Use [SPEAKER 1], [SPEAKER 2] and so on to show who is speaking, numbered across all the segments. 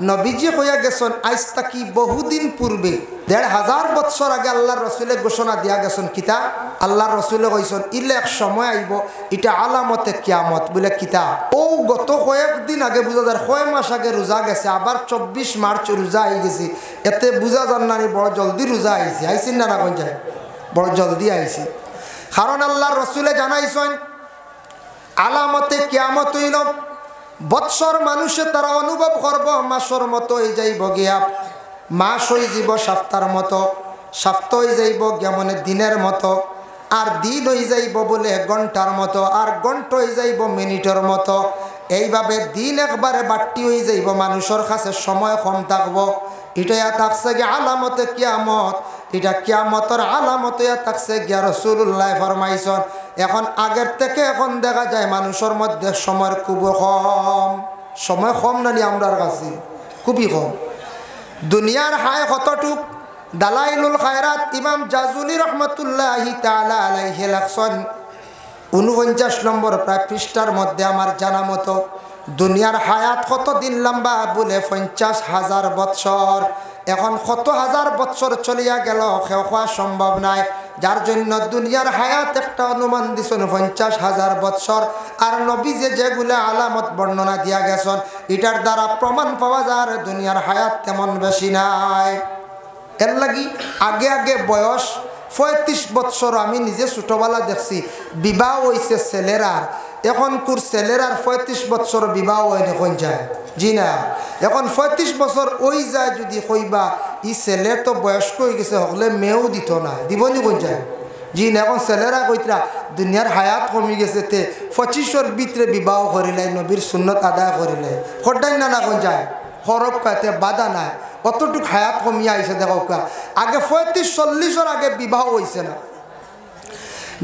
[SPEAKER 1] নবীজি হইয়া গেছেন আজ তাকি বহুদিন পূর্বে ১৫০০ বৎসর আগে আল্লাহর রসুলের ঘোষণা দিয়া গেছেন কিতা আল্লাহর রসুলে কইছেন ইলে এক সময় আইব এটা আলামতে কিয়ামত বলে কিতা ও গত কয়েকদিন আগে বুঝা যায় কয় মাস আগে রোজা গেছে আবার ২৪ মার্চ রোজা আই গেছে এতে বুঝা যান না বড় জলদি রোজা আইছে আইসিন না কোন যায় বড় জলদি আইছে কারণ আল্লাহর রসুলে জানাইছেন আলামতে কিয়ামত হইল বৎসর মানুষে তারা অনুভব করব মাসর মতো হয়ে যাইব গিয়া মাস হয়ে যাব সপ্তাহের মতো সপ্তাহ হয়ে যাইব গিয়া মানে দিনের মতো আর দিন হয়ে যাইব বলে ঘন্টার মতো আর ঘন্টা হয়ে যাইব মিনিটের মতো এইভাবে দিন একবারে বাড়তি হয়ে যাইব মানুষের কাছে সময় কম থাকবো এটা থাকছে গিয়া আলামতে কিয়ামত এটা কিয়ামতের আলামতে থাকছে গিয়া রাসূলুল্লাহ ফরমাইছেন এখন আগের থেকে এখন দেখা যায় মানুষের মধ্যে সময় খুব কম সময় কম নানি আমরার কাছে খুবই কম দুনিয়ার হায় কতটুক দালাইলুল খায়রাত ইমাম জাজুলি রহমতুল্লাহি তাআলা আলাইহি লেখছেন ৪৯ নম্বর প্রায় পৃষ্ঠার মধ্যে আমার জানা মতো দুনিয়ার হায়াত কত দিন লম্বা বলে ৫০,০০০ বৎসর এখন কত হাজার বৎসর চলিয়া গেল খাওয়া সম্ভব নাই যার জন্য দুনিয়ার হায়াত একটা অনুমান দিছেন ৫০,০০০ বৎসর আর নবী যেগুলো আলামত বর্ণনা দিয়া গেছেন এটার দ্বারা প্রমাণ পাওয়া যায় দুনিয়ার হায়াত তেমন বেশি নাই এর লাগি আগে আগে বয়স ৩৫ বৎসর আমি নিজে ছোটবেলা দেখছি বিবাহ হয়েছে ছেলেরার এখন কুর ছেলেরার ৩৫ বৎসর বিবাহ হয় না কোন যায় জি না এখন ৩৫ বছর ওই যায় যদি কইবা ই ছেলে তো বয়স্ক হয়ে গেছে হলে মেয়েও দিত না দিবনি কোন যায় জি না এখন ছেলেরা কইতরা দুনিয়ার হায়াত কমি গেছে তে ২৫-এর ভিতরে বিবাহ করিলাই নবীর সুন্নত আদায় করিলাই খড্ডাই না কোন যায় হরফ কাতে বাধা নাই কতটুক হায়াত কমিয়া আইছে দেখো আগে ৩৫-৪০-এর আগে বিবাহ হয়েছে না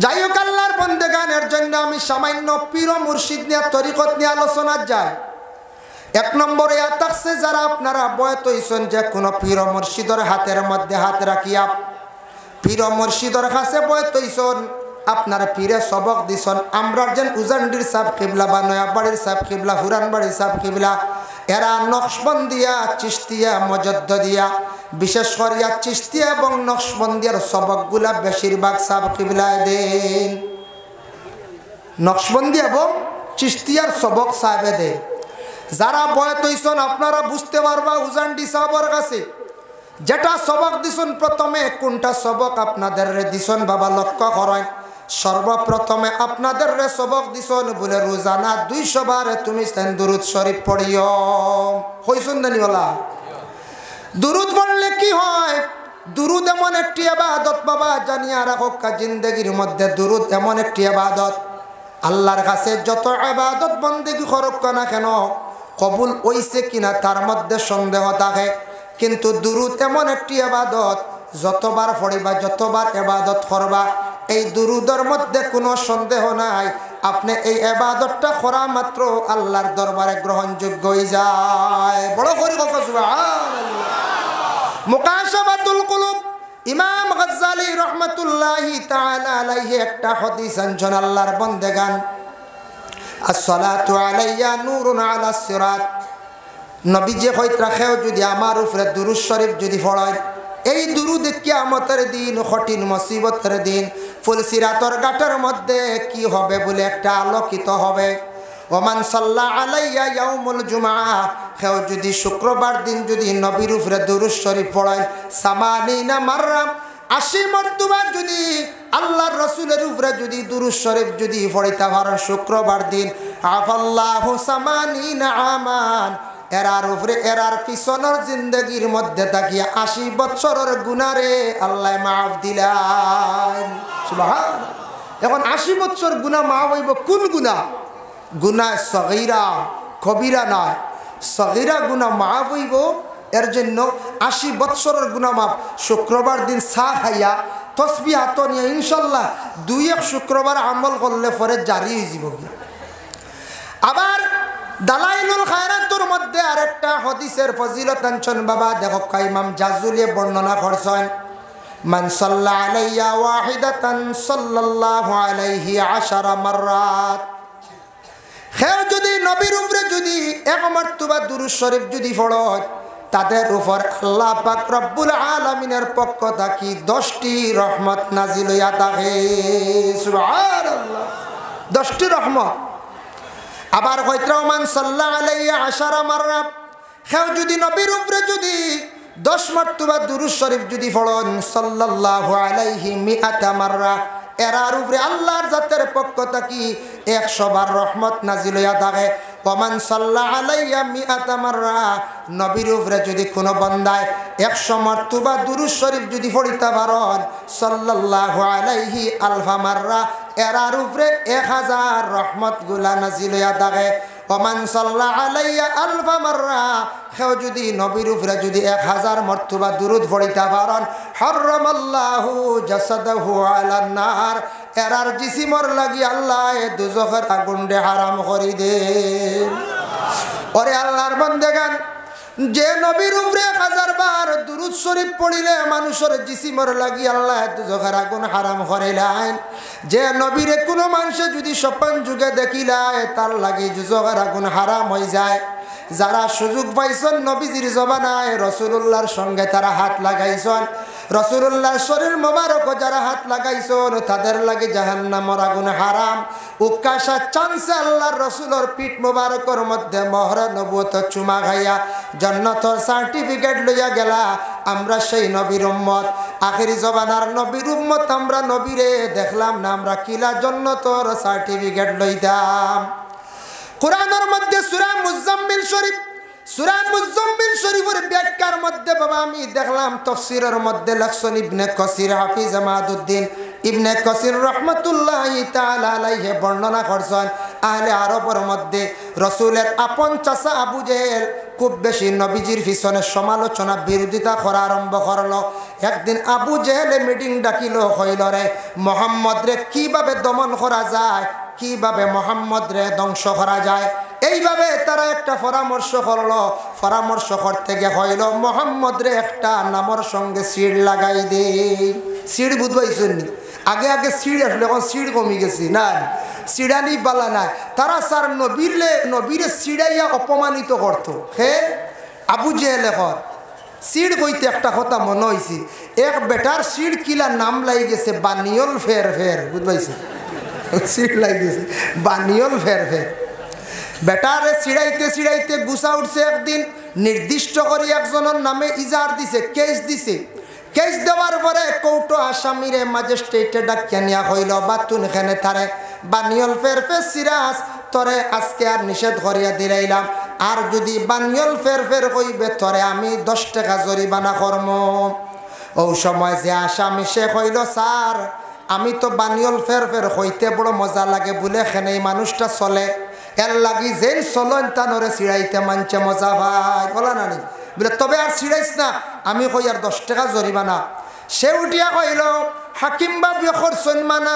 [SPEAKER 1] যাই হোক আল্লাহর বন্দেগানের জন্য আমি সামান্য পীর মুর্শিদ নিয়ে তরিকত নিয়ে আলোচনা যাই ১ নম্বরে থাকছে যারা আপনারা বয়ত হইছেন যে কোনো পীর মুর্শিদের হাতের মধ্যে হাত রাখিয়া পীর মুর্শিদের কাছে বয়ত হইছেন আপনারা পীরে সবক দিছেন আমরা যেন উজান্ডির সাহেব কিবলা বা নয়াবাড়ির সাহেব কিবলা পুরানবাড়ির সাহেব কিবলা এরা নকশবন্দিয়া চিশতিয়া মজদ্দদিয়া বিশেষ করিয়া চিশতিয়া এবং নকশবন্দিয়ার সবকগুলা বেশিরভাগ সাহেব কিবলায় দেন নকশবন্দি এবং চিশতিয়ার সবক সাহেবে দেন যারা বয়ত হইছেন আপনারা বুঝতে পারবা উজান্ডি সাহেবের কাছে যেটা সবক দিছেন প্রথমে কোনটা সবক আপনাদের দিছেন বাবা লক্ষ্য করেন সর্বপ্রথমে আপনাদের সবক দিছেন বলে রোজানা ২০০ বার তুমি দুরুদ শরীফ পড়িও হইছেন জানি বলা দুরুদ পড়লে কি হয় দুরুদ এমন একটি ইবাদত বাবা জানিয়া রাখো জিন্দেগির মধ্যে দুরুদ এমন একটি ইবাদত আল্লাহর কাছে যত ইবাদত বন্দেগি করুক না কেন কবুল হইছে কিনা তার মধ্যে সন্দেহ থাকে কিন্তু দুরুদ এমন একটি ইবাদত যতবার পড়িবা যতবার ইবাদত করবা এই দুরুদের মধ্যে কোনো সন্দেহ নাই আপনি এই ইবাদতটা করা মাত্র আল্লাহর দরবারে গ্রহণযোগ্য হয়ে যায় বড় করে কথা সুবহানাল্লাহ মুকাশাফাতুল কুলুব ইমাম গাজ্জালী রাহমাতুল্লাহি তাআলা আলাইহি একটা হাদিস আনছেন আল্লাহর বান্দাগান আসসালাতু আলাইয়া নূরুন আলাস সিরাত নবীজি কইত রাখেও যদি আমার উপরে দুরূদ শরীফ যদি পড়ায় এই দুরুদ কিয়ামতের দিন কঠিন মুসিবতের দিন ফুলসিরাতর ঘাটের মধ্যে কি হবে বলে একটা আলোকিত হবে ওমান সাল্লা আলাইয়া ইয়াউমুল জুমআ কেউ যদি শুক্রবার দিন যদি নবীর উপরে দুরূদ শরীফ পড়ায় সামানিনা মাররা ৮০ মর্তবা যদি আল্লাহর রাসূলের উপরে যদি দুরূদ শরীফ যদি পড়িতে পারেন শুক্রবার দিন আফাল্লাহু সামানিনা আমান এরার উপরে এরার পিছনের জিন্দগির মধ্যে তাকিয়া ৮০ বছরের গুনারে আল্লাহ মাফ দিলেন সুবহানাল্লাহ এখন ৮০ বছর গুনাহ মাফ হইব কোন গুনাহ গুনাহ সগীরা কবিরা নয় সগীরা গুনাহ মাফ হইব এর জন্য ৮০ বছরের গুনাহ মাফ শুক্রবার দিন চা খাইয়া তসবিহ হাত নিয়ে ইনশাআল্লাহ ২-১ শুক্রবার আমল করলে পরে জারি হয়ে যাব আবার দালাইলুল খায়রাতের মধ্যে আরেকটা হাদিসের ফজিলত আনছেন বাবা দেখো ইমাম জাজুলি বর্ণনা করছেন মান সাল্লা আলাইয়া ওয়াহিদাতান সাল্লাল্লাহু আলাইহি ১০ মাররাত হেও যদি নবীর উপরে যদি এক মর্তবা দুরূদ শরীফ যদি পড়ো তাদের উপর আল্লাহ পাক রব্বুল আলামিনের পক্ষ থেকে 10টি রহমত নাজিল হইয়া থাকে সুবহানাল্লাহ 10টি রহমত আবার কয়ত্রামান সাল্লাল্লাহু আলাইহি আশারা মাররা হেও যদি নবীর উপরে যদি 10 মর্তবা দুরূদ শরীফ যদি পড়েন সাল্লাল্লাহু আলাইহি মিআতা মাররা এরার উপরে আল্লাহর জাতের পক্ষ থেকে 100 বার রহমত নাজিল হইয়া থাকে ওমান সাল্লাল্লাহু আলাইহি মিআতা মাররা নবীর উপরে যদি কোনো বান্দায় 100 মর্তবা দুরূদ শরীফ যদি পড়িতে পারেন সাল্লাল্লাহু আলাইহি আলফা মাররা এরার উপরে 1000 রহমতগুলা নাজিল হইয়া থাকে ওমান সাল্লাল্লাহু আলাইহি আলফা মাররা কেউ যদি নবীর উপরে যদি 1000 মর্তবা দুরূদ পড়িতে পারেন হারামাল্লাহু জাসাদাহু আলান নার এরার জিসিমর লাগি আল্লাহ দুজখের আগুনে হারাম করে দেন ওরে আল্লাহর বান্দাগান যে নবীর উপরে 1000 বার দুরূদ শরীফ পড়িলে মানুষের জিসিমর লাগি আল্লাহ দুজখের আগুন হারাম করিলেন যে নবীরে কোনো মানুষে যদি স্বপ্ন যুগে দেখিলায় তার লাগি দুজখের আগুন হারাম হয়ে যায় যারা সুযোগ পাইছেন নবীজির জবানায় রাসূলুল্লাহর সঙ্গে তারা হাত লাগাইছেন রাসূলুল্লাহর শরীর মোবারক যারা হাত লাগাইছেন তাদের লাগি জাহান্নামের আগুন হারাম উকাশা চান্সে আল্লাহর রাসূলের পিঠ মোবারকের মধ্যে মোহর নবুয়ত চুমা খাইয়া জান্নাতের সার্টিফিকেট লইয়া গেলা আমরা সেই নবীর উম্মত আখেরি জবানার নবীর উম্মত আমরা নবীরে দেখলাম না আমরা কিলা জান্নাতের সার্টিফিকেট লইতাম কুরআনের মধ্যে সূরা মুজাম্মিল শরীফের ব্যাখ্যার মধ্যে বাবা আমি দেখলাম তাফসীরের মধ্যে লক্ষণ ইবনে কাসির হাফিজ আমাদউদ্দিন ইবনে কাসির রাহমাতুল্লাহি তাআলা আলাইহি বর্ণনা করছেন আহলে আরবের মধ্যে রাসূলের আপন চাচা আবু জেহেল খুব বেশি নবীজির পিছনে সমালোচনা বিরোধিতা করা আরম্ভ করলো একদিন আবু জেহেলে মিটিং ডাকিল হইল রে মুহাম্মদ রে কিভাবে দমন করা যায় কিভাবে মুহাম্মদ রে ধ্বংস করা যায় এইভাবে তারা একটা পরামর্শ করলো পরামর্শ করতে গিয়ে হইল মুহাম্মদ রে একটা নামের সঙ্গে সিড় লাগাই দে সিড় বুঝবাইছেন আগে আগে সিড় আসলে এখন সিড় কমে গেছে না সিড়ানি বালা নাই তারা স্যার নবীরে সিড়াইয়া অপমানিত করতো হে আবু জেহেল এখন সিড় কইতে একটা কথা মনে হয়েছে এক বেটার সিড় কিলা নাম লাই গেছে বানিয়ল ফের ফের বুঝবাইছে সিড় লাই গেছে বানিয়ল ফের ফের বেটারে সিড়াইতে গুছা উঠছে একদিন নির্দিষ্ট করে একজনের নামে ইজার দিছে কেস দেওয়ার পরে কৌটো আসামিরে ম্যাজিস্ট্রেটে ডাকিয়া নিয়া হইল বাতুন এখানে তারে বানিয়ল ফের ফের সিরাজ তরে আজকে আর নিষেধ করিয়া দিলাইলাম আর যদি বানিয়ল ফের ফের কইবে তরে আমি 10 টাকা জরিমানা করম ও সময় যে আসামি সে কইল স্যার আমি তো বানিয়ল ফের ফের হইতে বড় মজা লাগে বলে এখানে এই মানুষটা চলে এর লাগি যেন চলন তানরে সিড়াইতে মানছে মজা ভাই বলা না নি বলে তবে আর সিড়াইস না আমি কই আর 10 টাকা জরিমানা সে উঠিয়া কইল হাকিম বাবু খরচন মানা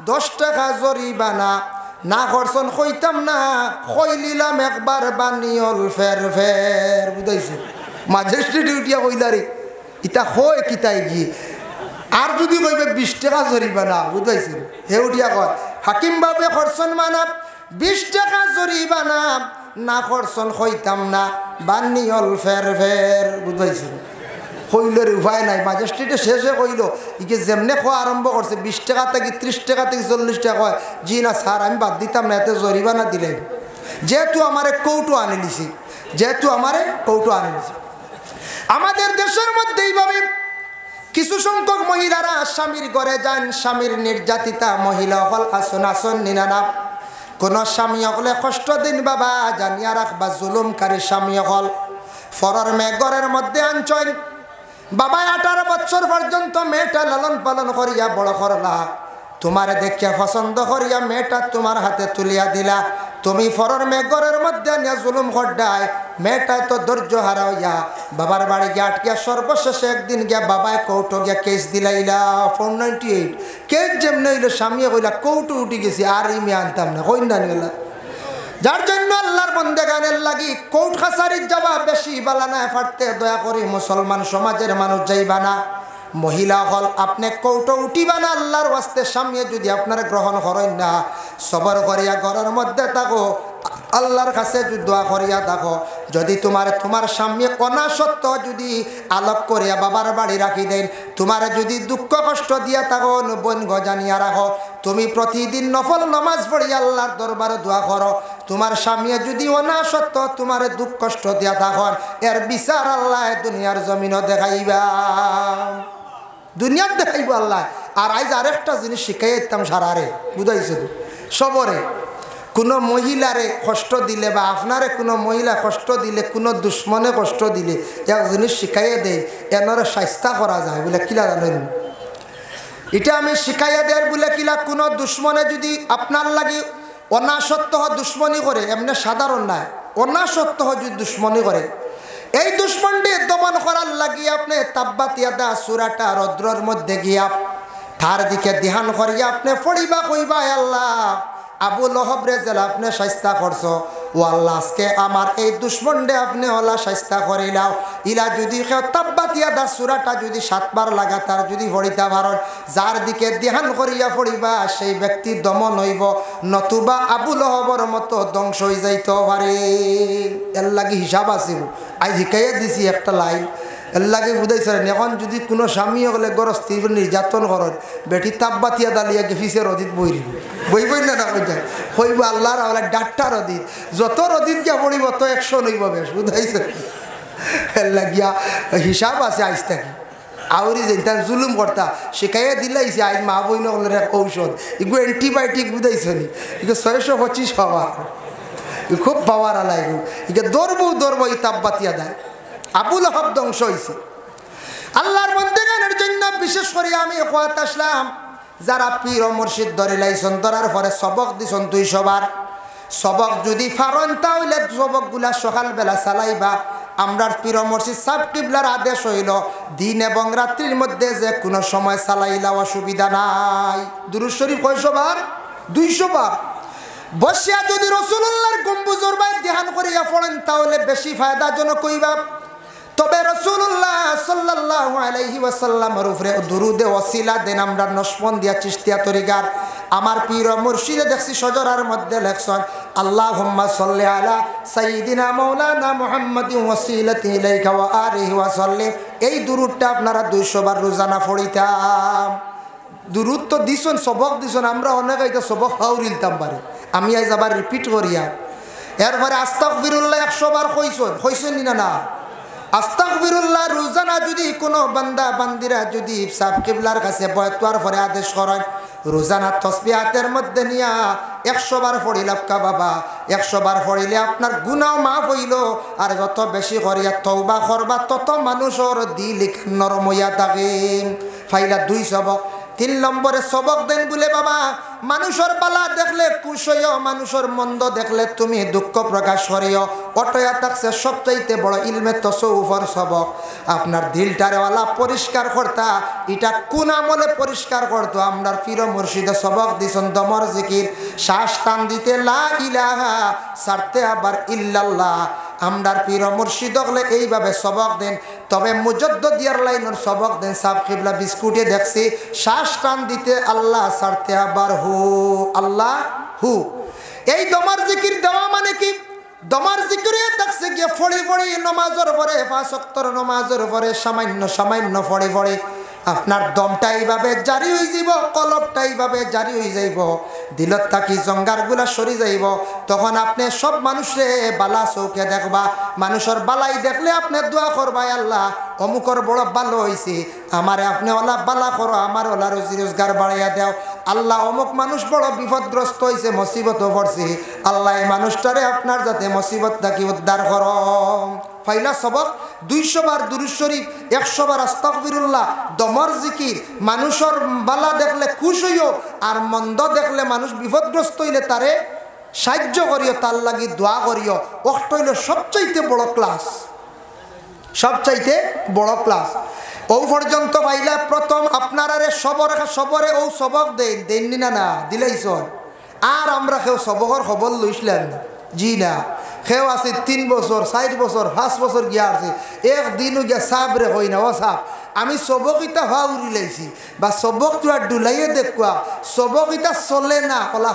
[SPEAKER 1] 10 টাকা জরিমানা না খরচন কইতাম না কইলিলাম একবার বানিয়ল ফের ফের বুঝাইছে ম্যাজিস্ট্রেট উঠিয়া কইলারে ইটা হয় কিতাই গিয়ে আর যদি কইবে 20 টাকা জরিমানা বুঝাইছে হে উঠিয়া কয় হাকিম বাবু খরচন মানা 20 টাকা জরিমানা না খরচন কইতাম না বানিয়ল ফের ফের বুঝাইছে কইলের উপায় নাই ম্যাজিস্ট্রেটে শেষে কইল ইকে যেমনে খাওয়া আরম্ভ করছে 20 টাকা থেকে 30 টাকা থেকে 40 টাকা হয় জি না স্যার আমি বাদ দিতাম না এতে জরিমানা দিলে যেহেতু আমারে কৌটো আনে নিছি আমাদের দেশের মধ্যে এইভাবে কিছু সংখ্যক মহিলারা স্বামীর ঘরে যান স্বামীর নির্যাতিতা মহিলা হল আসন নিনানা কোন স্বামী হলে কষ্ট দিন বাবা জানিয়া রাখবা জুলুমকারী স্বামী হল ফরর মেয়ে ঘরের মধ্যে আনছন বাবা 18 বছর পর্যন্ত মেয়েটা লালন পালন করিয়া বড় করলা তোমার দেখিয়া পছন্দ করিয়া মেয়েটা তোমার হাতে তুলিয়া দিলা তুমি ফরর মেয়ে ঘরের মধ্যে নিয়ে জুলুম করডায় মেয়েটা তো ধৈর্য হারাইয়া বাবার বাড়ি গিয়ে আটকিয়া সর্বশেষে একদিন গিয়া বাবায় কৌটো গিয়া কেস দিলাইলা 498 কেস যেমনি হইল স্বামী কইলা কৌটো উঠি গেছি আর ইমি আনতাম না কই না গেলা যার জন্য আল্লাহর বন্দেগানের লাগি কোর্ট কাছারির যাওয়া বেশি বালা না ফাটতে দয়া করি মুসলমান সমাজের মানুষ যাইবা না মহিলা হল আপনি কৌটো উঠিবা না আল্লাহর ওয়াস্তে সামনে যদি আপনারা গ্রহণ করেন না সবর করিয়া ঘরের মধ্যে থাকো আল্লাহর কাছে দোয়া করিয়া দেখো যদি তোমার সামনে অনাসত্য যদি আলোক করিয়া বাবার বাড়ি রাখি দেন তোমার যদি দুঃখ কষ্ট দিয়া থাকো বোন গজানিয়া রাখো তুমি প্রতিদিন নফল নামাজ পড়িয়া আল্লাহর দরবারে দোয়া করো তোমার সামনে যদি অনাসত্য তোমার দুঃখ কষ্ট দিয়া থাকো এর বিচার আল্লাহ দুনিয়ার জমিনও দেখাইবা দুনিয়ার দেখাইব আল্লাহ। আর আজ আরেকটা জিনিস শিখাই দিতাম সারারে বুঝাইছে সবরে কোনো মহিলারে কষ্ট দিলে বা আপনারে কোনো মহিলা কষ্ট দিলে কোনো দুশ্মনে কষ্ট দিলে এক জিনিস শিখাইয়া দেয় এনারে শাস্তা করা যায় বলে কিলা জানেন এটা আমি শিখাইয়া দেয় বলে কিলা কোনো দুশ্মনে যদি আপনার লাগে অনাসত্য দুশ্মনী করে এমনি সাধারণ নয় অনাসত্য যদি দুশ্মনী করে এই দুশ্মনটি দমন করার লাগিয়ে আপনি তাব্বাতিয়াদা সূরাটা রৌদ্রের মধ্যে গিয়া তার দিকে ধ্যান করিয়া আপনি পড়িবা কইবা আল্লাহ আবু লহব রে জেলা আপনি শাস্তা করছো ও আল্লাহ আজকে আমার এই দুশ্মনডে আপনি ওলা শাস্তা করিলাও ইলা যদি কেউ তাব্বাতিয়াদা সূরাটা যদি 7 বার লাগাতার যদি পড়িতে পারেন যার দিকে ধ্যান করিয়া পড়িবা সেই ব্যক্তি দমন হইব নতুবা আবু লহবর মতো ধ্বংস হয়ে যাইতে পারে এর লাগি হিসাব আছে আজ শিখাইয়া দিছি একটা লাইন এর লাগে বুঝাইছেন এখন যদি কোনো স্বামী হলে গরস্তি নির্যাতন করেন বেটি তাব্বাতিয়া দালিয়া গেফিসের অদিত বইবই না না বুঝায় হইব আল্লাহর আল্লাহ ডাক্তার অদিত যত অদিত গিয়া পড়িব তো 100 নইব বেশ বুঝাইছে এর লাগিয়া হিসাব আছে আজ থাকি আউরি যেটা জুলুম করতা শিখাইয়া দিলাইছে আজ মা বইন এক ঔষধ এগুলো অ্যান্টিবায়োটিক বুঝাইছে নি এগুলো 625 পাওয়ার খুব পাওয়ার আলা এগুলো এগুলো দৌড়বো এই তাব্বাতিয়া দেয় আবু লহব ধ্বংস হয়েছে আল্লাহর বন্দেগানের জন্য বিশেষ করে আমি কথা আসলাম যারা পীর ও মুর্শিদ ধরে লাইছেন ধরার পরে সবক দিছেন 200 বার সবক যদি ফারন তাহলে সবকগুলা সকালবেলা চালাইবা আমরার পীর ও মুর্শিদ সাহেব কিবলার আদেশ হইল দিন এবং রাত্রির মধ্যে যে কোনো সময় চালাইলা অসুবিধা নাই দুরূদ শরীফ কয়শো বার 200 বার বসিয়া যদি রাসূলুল্লাহর গম্বুজের বাইরে ধ্যান করিয়া পড়েন তাহলে বেশি ফায়দাজনক হইবা তবে রাসূলুল্লাহ সাল্লাল্লাহু আলাইহি ওয়াসাল্লামের উপরে দুরুদে ওসিলা দেন আমরা নশপন দিয়া চিশতিয়া তরিকার আমার পীর ও মুর্শিদে দেখছি শজরার মধ্যে লেখছেন আল্লাহুম্মা সাল্লি আলা সাইয়্যিদিনা মাওলানা মুহাম্মাদিন ওয়াসিলাতি ইলাইকা ওয়া আলিহি ওয়া সাল্লিম এই দুরুদটা আপনারা 200 বার রোজানা পড়িতাম দুরুদ তো দিছেন সবক দিছেন আমরা অনেক এটা সবক হাউরিলতাম পারি আমি আজ আবার রিপিট করিয়া এরপরে আস্তাগফিরুল্লাহ 100 বার কইছেন না আস্তাগফিরুল্লাহ রোজানা যদি কোনো বান্দা বান্দিরা যদি সাহেব কিবলার কাছে বয়াতওয়ার পরে আদেশ করেন রোজানা তসবিহাতের মধ্যে নিয়া 100 বার পড়িলাম কা বাবা 100 বার পড়িলে আপনার গুনাহ মাফ হইল আর যত বেশি করিয়া তওবা করবা তত মানুষের দিল নরম হইয়া থাকে ফাইলা 2 সবক 3 নম্বরে সবক দেন বলে বাবা মানুষের বালা দেখলে খুশ হইও মানুষের মন্দ দেখলে তুমি দুঃখ প্রকাশ করিও অটয়া থাকছে সবচাইতে বড় ইলমে তসৌফর সবক আপনার দিলটারে ওয়ালা পরিষ্কার করতা এটা কোন আমলে পরিষ্কার করতো আমরার পীর মুর্শিদে সবক দিছেন দমর জিকির শ্বাস টান দিতে লা ইলাহা সারতে আবার ইল্লাল্লাহ আমরার পীর মুর্শিদ হলে এইভাবে সবক দেন তবে মুজদ্দিদিয়ার লাইনের সবক দেন সাহেব কিবলা বিস্কুটে দেখছি শ্বাস টান দিতে আল্লাহ সারতে আবার হু আল্লাহ হু এই দমার জিকির দেওয়া মানে কি দমার জিকিরে দেখছে গিয়ে ফড়ি নমাজের পরে 5 ওয়াক্তের নমাজের পরে সামান্য ফড়ি আপনার দমটা এইভাবে জারি হয়ে যাব কলবটা এইভাবে জারি হয়ে যাইব দিলত থাকি জঙ্গারগুলা সরি যাইব তখন আপনি সব মানুষে বালা চৌকে দেখবা মানুষের বালাই দেখলে আপনি দোয়া করবা আল্লাহ অমুকর বড় ভালো হয়েছে আমারে আপনি ওলা বালা করো আমার ওলা রুজি রোজগার বাড়াইয়া দেও আল্লাহ অমুক মানুষ বড় বিপদগ্রস্ত হয়েছে মুসিবত পড়ছে আল্লাহ এই মানুষটারে আপনার যাতে মুসিবত থাকি উদ্ধার করো ফাইলা সবক 200 বার দুরূদ শরীফ 100 বার আস্তাগফিরুল্লাহ দমর জিকির মানুষের বালা দেখলে খুশ হইও আর মন্দ দেখলে মানুষ বিপদগ্রস্ত হইলে তারে সাহায্য করিও তার লাগি দোয়া করিও ওটা হইল সবচাইতে বড় ক্লাস ও পর্যন্ত পাইলা প্রথম আপনারারে সবরে ও সবক দেননি না দিলাইছন আর আমরা কেউ সবকর খবর লইছিলাম জি না কেউ আছে 3 বছর 4 বছর 5 বছর গিয়া আছে একদিনও গিয়া সাবরে হই না ও সাপ আমি সবকিটা হওয়া উড়ি লাইছি বা সবক তোরা ডুলাইয়ে দেখুয়া সবকিটা চলে না ওলা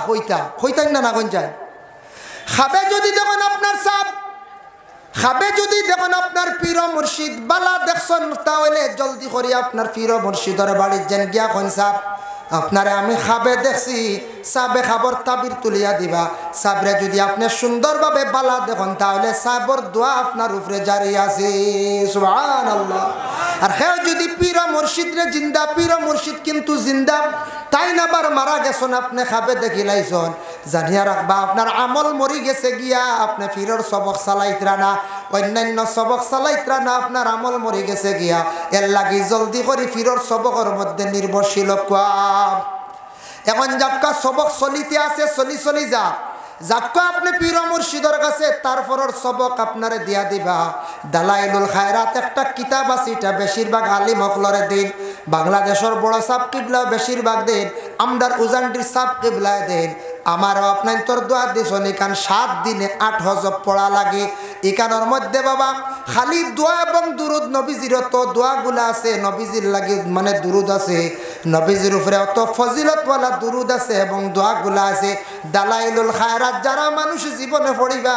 [SPEAKER 1] হইতাই না না কোন যায় খাবে যদি দেখুন আপনার সাপ খাবে যদি দেখুন আপনার পীর মুর্শিদ বালা দেখছেন তাহলে জলদি করে আপনার পীর মুর্শিদর বাড়ির যেন গিয়া কোন সাপ আপনারে আমি খাবে দেখছি সাবে খাবর তাবির তুলিয়া দিবা সাবরে যদি আপনি সুন্দরভাবে বালা দেখুন তাহলে সাবর দোয়া আপনার উপরে জারি আছে সুবহানাল্লাহ। আর হেও যদি পীর মুর্শিদ রে জিন্দা পীর মুর্শিদ কিন্তু জিন্দা তাই না বার মারা গেছেন আপনি খাবে দেখি লাইছেন জানিয়া রাখবা আপনার আমল মরি গেছে গিয়া আপনি পীরের সবক চালাইতরা না অন্যান্য সবক চালাইতরা না আপনার আমল মরি গেছে গিয়া এর লাগি জলদি করে পীরের সবকের মধ্যে নির্ভরশীল কোয়া এখন যাক্কা সবক চলিতে আছে চলি যা যাক্কা আপনি পীর মুর্শিদর কাছে তারপরের সবক আপনারে দিয়া দিবা দালাইলুল খায়রাত একটা কিতাব আছে এটা বেশিরভাগ আলিম হকলরে দিন বাংলাদেশের বড় সাব কিবলা বেশিরভাগ দিন আমদার উজানটির সাব কিবলায় দিন আমারও আপনার তোর দোয়া দিছেন এখান 7 দিনে 8 হজব পড়া লাগে এখানোর মধ্যে বাবা খালি দোয়া এবং দুরুদ নবীজির তো দোয়াগুলা আছে নবীজির লাগে মানে দুরুদ আছে নবীজির উপরে অত ফজিলতওয়ালা দুরুদ আছে এবং দোয়াগুলা আছে দালাইলুল খায়রাত যারা মানুষ জীবনে পড়িবা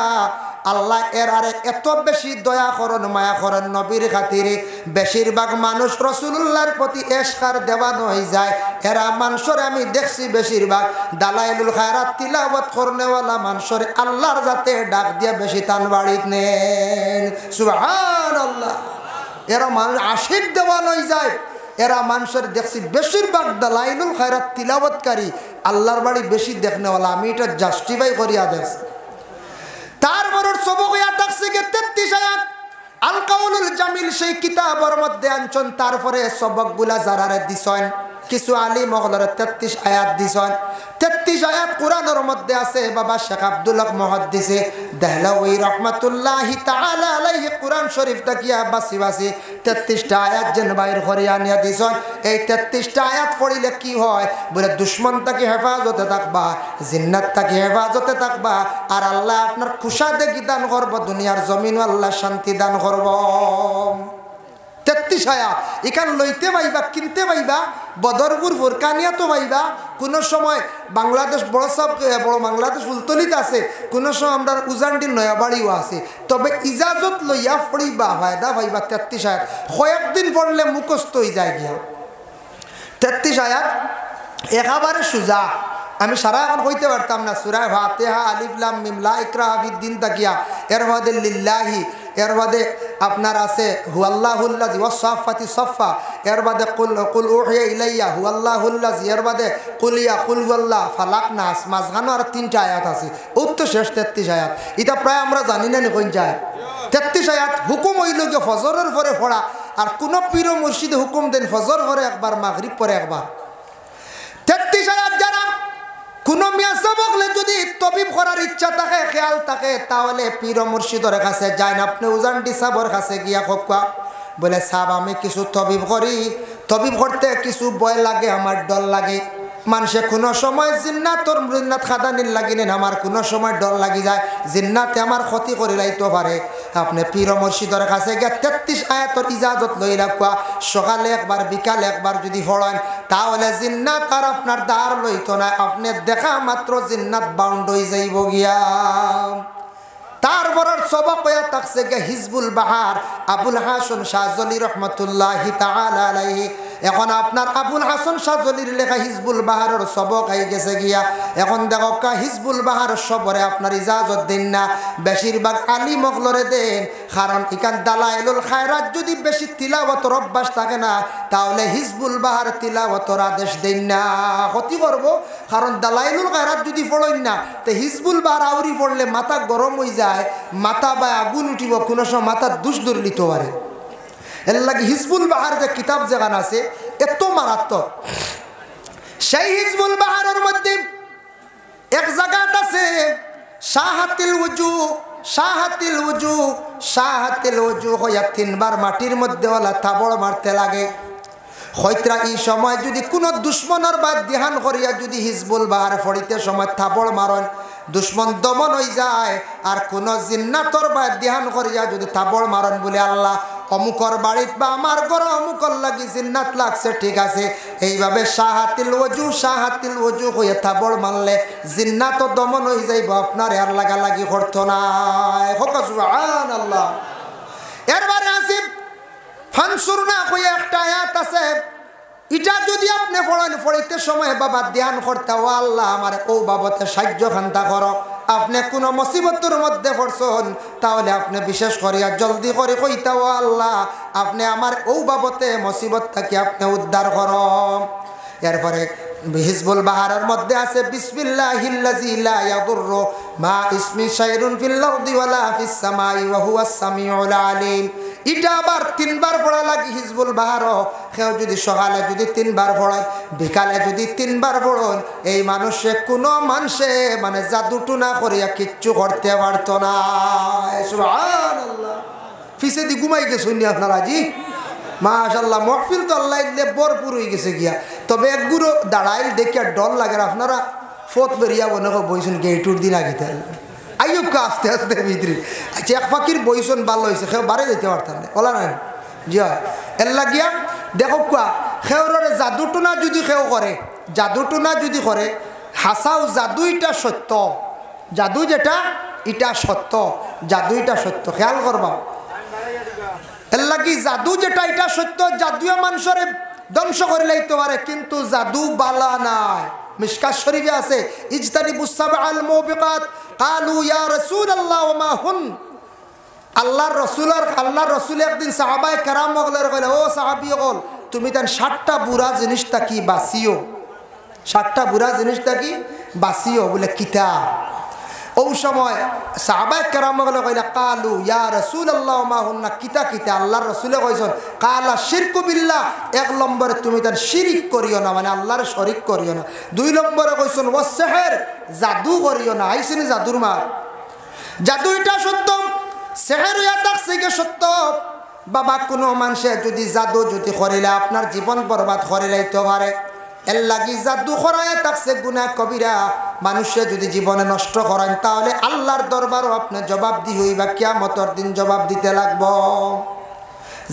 [SPEAKER 1] আল্লাহ এর আরে এত বেশি দয়া করেন মায়া করেন নবীর খাতিরে বেশিরভাগ মানুষ রাসূলুল্লাহর প্রতি এশকার দেওয়ানো হয়ে যায় এরা মানুষের আমি দেখছি বেশিরভাগ দালাইলুল খায়রাত তিলাওয়াত করনেওয়ালা মানুষের আল্লাহর যাতে ডাক দিয়া বেশি টান বাড়িত নেন সুবহানাল্লাহ। এরা মানুষ আশিক দেওয়ানো হয়ে যায় এরা মানুষের দেখছি বেশিরভাগ দালাইলুল খায়রাত তিলাওয়াতকারী আল্লাহর বাড়ি বেশি দেখনেওয়ালা আমি এটা জাস্টিফাই করিয়া দেখছি। তারপরের সবক ইয়াদ রাখছে গে 33 আয়াত আল কাউলুল জামিল সেই কিতাবের মধ্যে আনছেন তারপরে সবকগুলা যারারে দিছেন কিছু আলিম হলরে 33 আয়াত দিছেন 33 আয়াত কোরআনের মধ্যে আছে বাবা শেখ আব্দুল হক মুহাদ্দিসে দেহলাওয়ি রাহমাতুল্লাহি তাআলা আলাইহি কোরআন শরীফ তাকিয়া বাসি 33টা আয়াত যেন বাইর করিয়া নিয়া দিছেন এই 33টা আয়াত পড়িলে কি হয় বলে দুশমন তাকে হেফাজতে থাকবা জিন্নাত তাকে হেফাজতে থাকবা আর আল্লাহ আপনার খুশাদে দান করব দুনিয়ার জমিন আল্লাহ শান্তি দান করব 33 আয়াত এখান লইতে পাইবা কিনতে পাইবা বদরপুর ফুরকানিয়া তো পাইবা কোনো সময় বাংলাদেশ বড় সব বড় বাংলাদেশ ফুলতলিত আছে কোনো সময় আমরা উজানটির নয়াবাড়িও আছে তবে ইজাজত লইয়া পড়িবা ফায়দা পাইবা 33 আয়াত কয়েকদিন পড়লে মুখস্থ হয়ে যায় গিয়া 33 আয়াত একেবারে সুজা আমি সারা এখন কইতে পারতাম না সূরা ফাতিহা আলিফ লাম মিম লা ইকরাহা ফিদ্দিন তাকিয়া এর বাদে লিল্লাহি এর বাদে আপনার আছে হুয়াল্লাহুল্লাযী ওয়াসসাফাতি সাফা এর বাদে কুল উহিয়া ইলাইয়া হুয়াল্লাহুল্লাযী এর বাদে কুলিয়া কুল হুয়াল্লাহ ফালাক নাস মাঝখানে আর 3টা আয়াত আছে উত্তর শেষ 33 আয়াত এটা প্রায় আমরা জানি না কোন যায় 33 আয়াত হুকুম হইল যে ফজরের পরে পড়া আর কোন পীর মুর্শিদ হুকুম দেন ফজর পরে একবার মাগরিব পরে একবার 33 আয়াত যারা কোনো মিয়া সবকলে যদি তবিব করার ইচ্ছা থাকে খেয়াল থাকে তাহলে পীর মুর্শিদের কাছে যায় না আপনি উজানটি সাবর কাছে গিয়া খোকা বলে সাব আমি কিছু তবিব করি তবিব করতে কিছু ভয় লাগে আমার ডর লাগে মানুষে কোনো সময় জিন্নাতর জিন্নাত খাদানির লাগিনেন আমার কোনো সময় ডর লাগি যায় জিন্নাতে আমার ক্ষতি করে লাইতে পারে আপনি পীর মুর্শিদের কাছে গিয়ে 33 আয়াতের ইজাজত লই রাখবা সকালে একবার বিকালে একবার যদি পড়েন তাহলে জিন্নাত আর আপনার দ্বার লইতো না আপনি দেখা মাত্র জিন্নাত বাউন্ড হয়ে যাইব গিয়া তারপরের সবক হইয়া থাকছে গে হিজবুল বাহার আবুল হাসান শাহজলি রহমতুল্লাহি তাআলা আলাইহি এখন আপনার আবুল হাসান শাহজলির লেখা হিজবুল বাহারের সবক আই গেছে গিয়া এখন দেখো কা হিজবুল বাহারের সবরে আপনার ইজাজত দেন না বেশিরভাগ আলিম মখলরে দেন কারণ এখান দালাইলুল খায়রাত যদি বেশি তিলাওয়াতের অভ্যাস থাকে না তাহলে হিজবুল বাহার তিলাওয়াতের আদেশ দেন না ক্ষতি করবো কারণ দালাইলুল খায়রাত যদি পড়েন না তো হিজবুল বাহার আউরি পড়লে মাথা গরম হয়ে যায় মাথা বা আগুন উঠিব কোনো সময় মাথা দুষ দুর্লিত পারে এর লাগে হিজবুল বাহার যে কিতাব যেখানে আছে এত মারাত্মক সেই হিজবুল বাহারের মধ্যে এক জায়গাত আছে শাহাতিল ওযু শাহাতিল ওযু শাহাতিল ওযু হইয়া 3বার মাটির মধ্যে ওলা তাবড় মারতে লাগে হয়তরা এই সময় যদি কোনো দুশ্মনের বা ধ্যান করিয়া যদি হিজবুল বাহার ফড়িতে সময় থাবড় মারেন দুশ্মন দমন হয়ে যায়। আর কোন জিন্নাতর বা ধ্যান করিয়া যদি তাবড় মারন বলে আল্লাহ অমুকর বাড়িত বা আমার ঘরে অমুকর লাগি জিন্নাত লাগছে, ঠিক আছে, এইভাবে শাহাতিল ওজু হয়ে তাবড় মারলে জিন্নাত দমন হয়ে যাইব, আপনার আর লাগালাগি করতো না। সুবহানাল্লাহ। এরবারে আসিফ ফানসুরনা কইয়া একটা আয়াত আছে, এটা যদি আপনি পড়েন, পড়িতে সময় বাবা ধ্যান করতে, ও আল্লাহ আমার ও বাবতে সাহায্য খান্তা করো। আপনি কোনো মুসিবতের মধ্যে পড়ছেন, তাহলে আপনি বিশেষ করিয়া জলদি করে কইতা, ও আল্লাহ আপনি আমার ও বাবতে মুসিবত থেকে আপনি উদ্ধার করো। এরপরে হিজবুল বাহারের মধ্যে আছে বিসমিল্লাহিল্লাযী লা ইয়াদুররু মা ইসমি শাইউন ফিল আরদি ওয়ালা ফিস সামাই ওয়া হুয়াস সামিউল আলিম। এটা আবার 3 বার পড়া লাগে হিজবুল বাহারও। কেউ যদি সকালে যদি 3 বার পড়ায়, বিকালে যদি 3 বার পড়ন, এই মানুষে কোনো মানুষে মানে জাদুটুনা করিয়া কিচ্ছু করতে পারত না। সুবহানাল্লাহ। ফিসে দি ঘুমাই গেছেন আপনারা জি, মাশাআল্লাহ। মহফিল তো আল্লাহ ইল্লে ভরপুর হয়ে গেছে গিয়া। তবে একগুলো দাঁড়াইল দেখিয়া ডর লাগে, আপনারা ফত বেরিয়া মনে করে বইছেন গেটুর দিন আগিতে আইয়ুকা আস্তে আস্তে ভিতরে। আচ্ছা এক ফাঁকির বইছেন ভালো হয়েছে, সেও বারে যেতে পারতাম না, বলা নাই জি হয়। এর লাগিয়া দেখো কুয়া সেওরে জাদুটুনা যদি সেও করে, জাদুটুনা যদি করে, হাসাও জাদু এটা সত্য, জাদু যেটা এটা সত্য, জাদু এটা সত্য, খেয়াল করবা। এর লাগি জাদু যেটা এটা সত্য, জাদুয়া মানুষের ধ্বংস করে লাইতে পারে, কিন্তু জাদু বালা নাই। মিশকাত শরীফে আছে ইজতানিবুস সাবআল মুবিকাত ক্বালু ইয়া রাসূলুল্লাহ ওয়া মা হুন। আল্লাহর রাসূল একদিন সাহাবায়ে কেরাম মগলের কইলে, ও সাহাবীগণ তুমি তান 7টা বুড়া জিনিসটা কি বাসিও, 7টা বুড়া জিনিসটা কি বাসিও, বলে কিতা। ওই সময় সাহাবায়ে কেরাম মগলে কইলা ক্বালু ইয়া রাসূলুল্লাহ ওয়া মা হুন্না, কিতা কিতা। আল্লাহর রাসূলে কইছেন কালা শিরকু বিল্লাহ, 1 নম্বরে তুমি তার শিরিক করিও না, মানে আল্লাহর শরীক করিও না। 2 নম্বরে কইছেন ওয়াস সিহর, জাদু করিও না। আইছেন জাদুর মার, জাদু এটা সত্য, সিহর ইয়া তাকসিকে সত্য। বাবা কোনো মানুষে যদি জাদু যদি করিলে আপনার জীবন বরবাদ করে লাইতে পারে। এর লাগি জাদু করায় তাকসে গুনাহ কবিরা। মানুষে যদি জীবনে নষ্ট করেন, তাহলে আল্লাহর দরবারও আপনি জবাবদিহি হইবা, কিয়ামতের দিন জবাব দিতে লাগবো।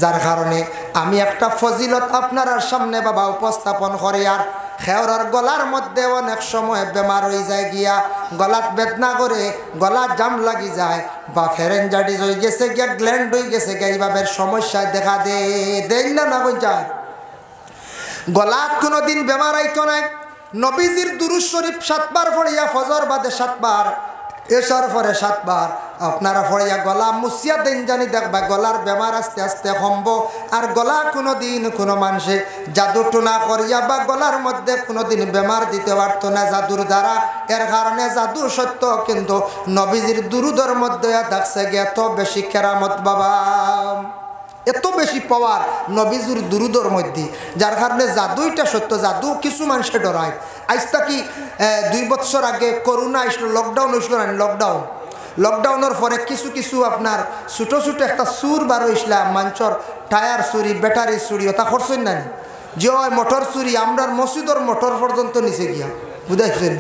[SPEAKER 1] যার কারণে আমি একটা ফজিলত আপনার সামনে বাবা উপস্থাপন করি। আর খেওরার গলার মধ্যে অনেক সময় বেমার হয়ে যায় গিয়া, গলাত বেদনা করে, গলা জাম লাগি যায়, বা ফেরেনজাইটিস হয়ে গেছে গিয়া, গ্ল্যান্ড হয়ে গেছে গিয়া, এইভাবে সমস্যায় দেখা দেয় না বই যায়। গলাত কোনোদিন বেমার আইতো নাই। নবীজির দুরূদ শরীফ 7 বার পড়িয়া, ফজর বাদে 7 বার, এশার পরে 7 বার আপনারা পড়িয়া গলা মুছিয়া দেন, জানি দেখবা গলার বেমার আস্তে আস্তে কমব। আর গলা কোনোদিন কোনো মানুষে জাদু টুনা করিয়া বা গলার মধ্যে কোনোদিন বেমার দিতে পারতো না জাদুর দ্বারা। এর কারণে জাদু সত্য, কিন্তু নবীজির দুরূদের মধ্যে দেখছে গিয়ে এত বেশি কেরামত বাবা, এত বেশি পাওয়ার নবীজুর দুরুদর মধ্যে, যার কারণে জাদুইটা সত্য। জাদু কিছু মানুষে ডরায়। আজ তাকি 2 বছর আগে করোনা আসলো, লকডাউন হয়েছিল না, লকডাউনের পরে কিছু আপনার ছোটো ছোটো একটা সুর বার হয়েছিল, মানুষের টায়ার চুরি, ব্যাটারি চুরি, ওটা করছেন না যে মোটর চুরি। আমরার মসজিদর মোটর পর্যন্ত নিচে গিয়া বুঝাইছেন,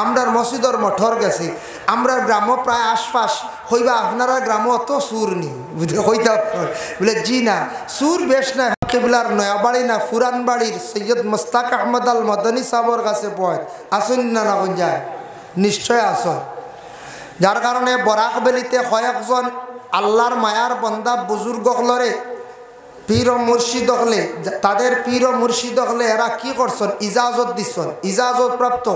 [SPEAKER 1] আমরার মসজিদর মোটর গেছে। আমরা গ্রামও প্রায় আশপাশ হইবা, আপনারা গ্রামও অত সুর নি হইতা বলে জি না, সুর বেশ না। কেবলার নয়াবাড়ি না ফুরান বাড়ির সৈয়দ মুস্তাক আহমদ আল মদনী সাহর কাছে পয় আসুন না, না কোন যায় নিশ্চয় আসন। যার কারণে বরাক বেলিতে কয়েকজন আল্লাহর মায়ার বন্দা বুজুর্গ হলরে পীর ও মুর্শিদ হলে, তাদের পীর ও মুর্শিদ হলে এরা কি করছেন, ইজাজত দিচ্ছেন। ইজাজত প্রাপ্ত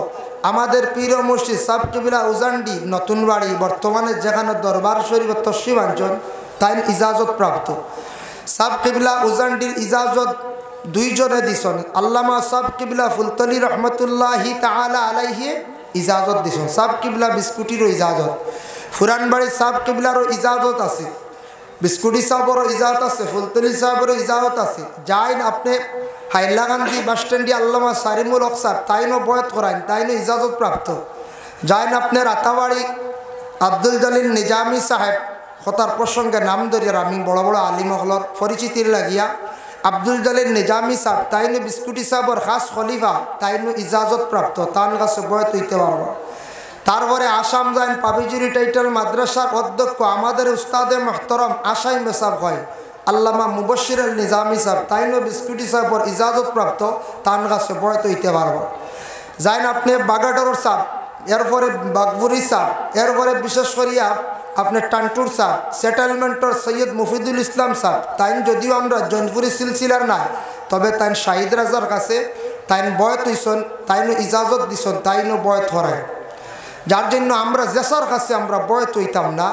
[SPEAKER 1] আমাদের পীর ও মুর্শিদ সাব কিবলা উজান্ডি নতুন বাড়ি, বর্তমানে যেখানে দরবার শরীফ তসিবাঞ্চল, তাই ইজাজত প্রাপ্ত সাব কিবলা উজান্ডির ইজাজত 2 জনে দিছেন। আল্লামা সাব কিবলা ফুলতলি রহমতুল্লাহি তাআলা আলাইহি ইজাজত দিছেন। সাব কিবলা বিস্কুটিরও ইজাজত, ফুরানবাড়ির সাব কিবলারও ইজাজত আছে, বিস্কুটি সাহেবেরও ইজাজত আছে, ফুলতলি সাহেবেরও ইজাজত আছে। যাইন আপনি হাইলাকান্দি বাস স্ট্যান্ডে আল্লামা সারিমুল হক সাহেব, তাইনও বয়াত করাইন, তাইনও ইজাজত প্রাপ্ত। যাইন আপনি রাতাবাড়ি আব্দুল জলিল নিজামি সাহেব, কথার প্রসঙ্গে নাম ধরিয়ার আমি বড় বড় আলিমহলর পরিচিতির লাগিয়া আব্দুল জলিল নিজামি সাহেব, তাইনও বিস্কুটি সাহেবের খাস খলিফা, তাইনও ইজাজত প্রাপ্ত, তার কাছে বয়াত হইতে পারব। তারপরে আসাম যান পাবিজুরি টাইটেল মাদ্রাসার অধ্যক্ষ আমাদের উস্তাদে মোহতরম আশাই মেসাব হয় আল্লামা মুবশির আল নিজামি সাহেব তাইনো বিস্কুটি সাহেবর ইজাজত প্রাপ্ত তান গাছে বয়ত হইতে পারব যাইন আপনি বাগাডর সাহেব এরপরে বাগবুরি সাহেব এরপরে বিশেষ করিয়া আপনি টান্টুর সাহেব সেটেলমেন্টর সৈয়দ মুফিদুল ইসলাম সাহেব তাইন যদিও আমরা জৈনপুরি সিলসিলার নাই তবে তাইন শাহিদ রাজার কাছে তাইন বয়ত হইসন তাইনো ইজাজত দিছন তাইনো বয়ত হরায় যার জন্য আমরা জেসার কাছে আমরা বয়ত হইতাম না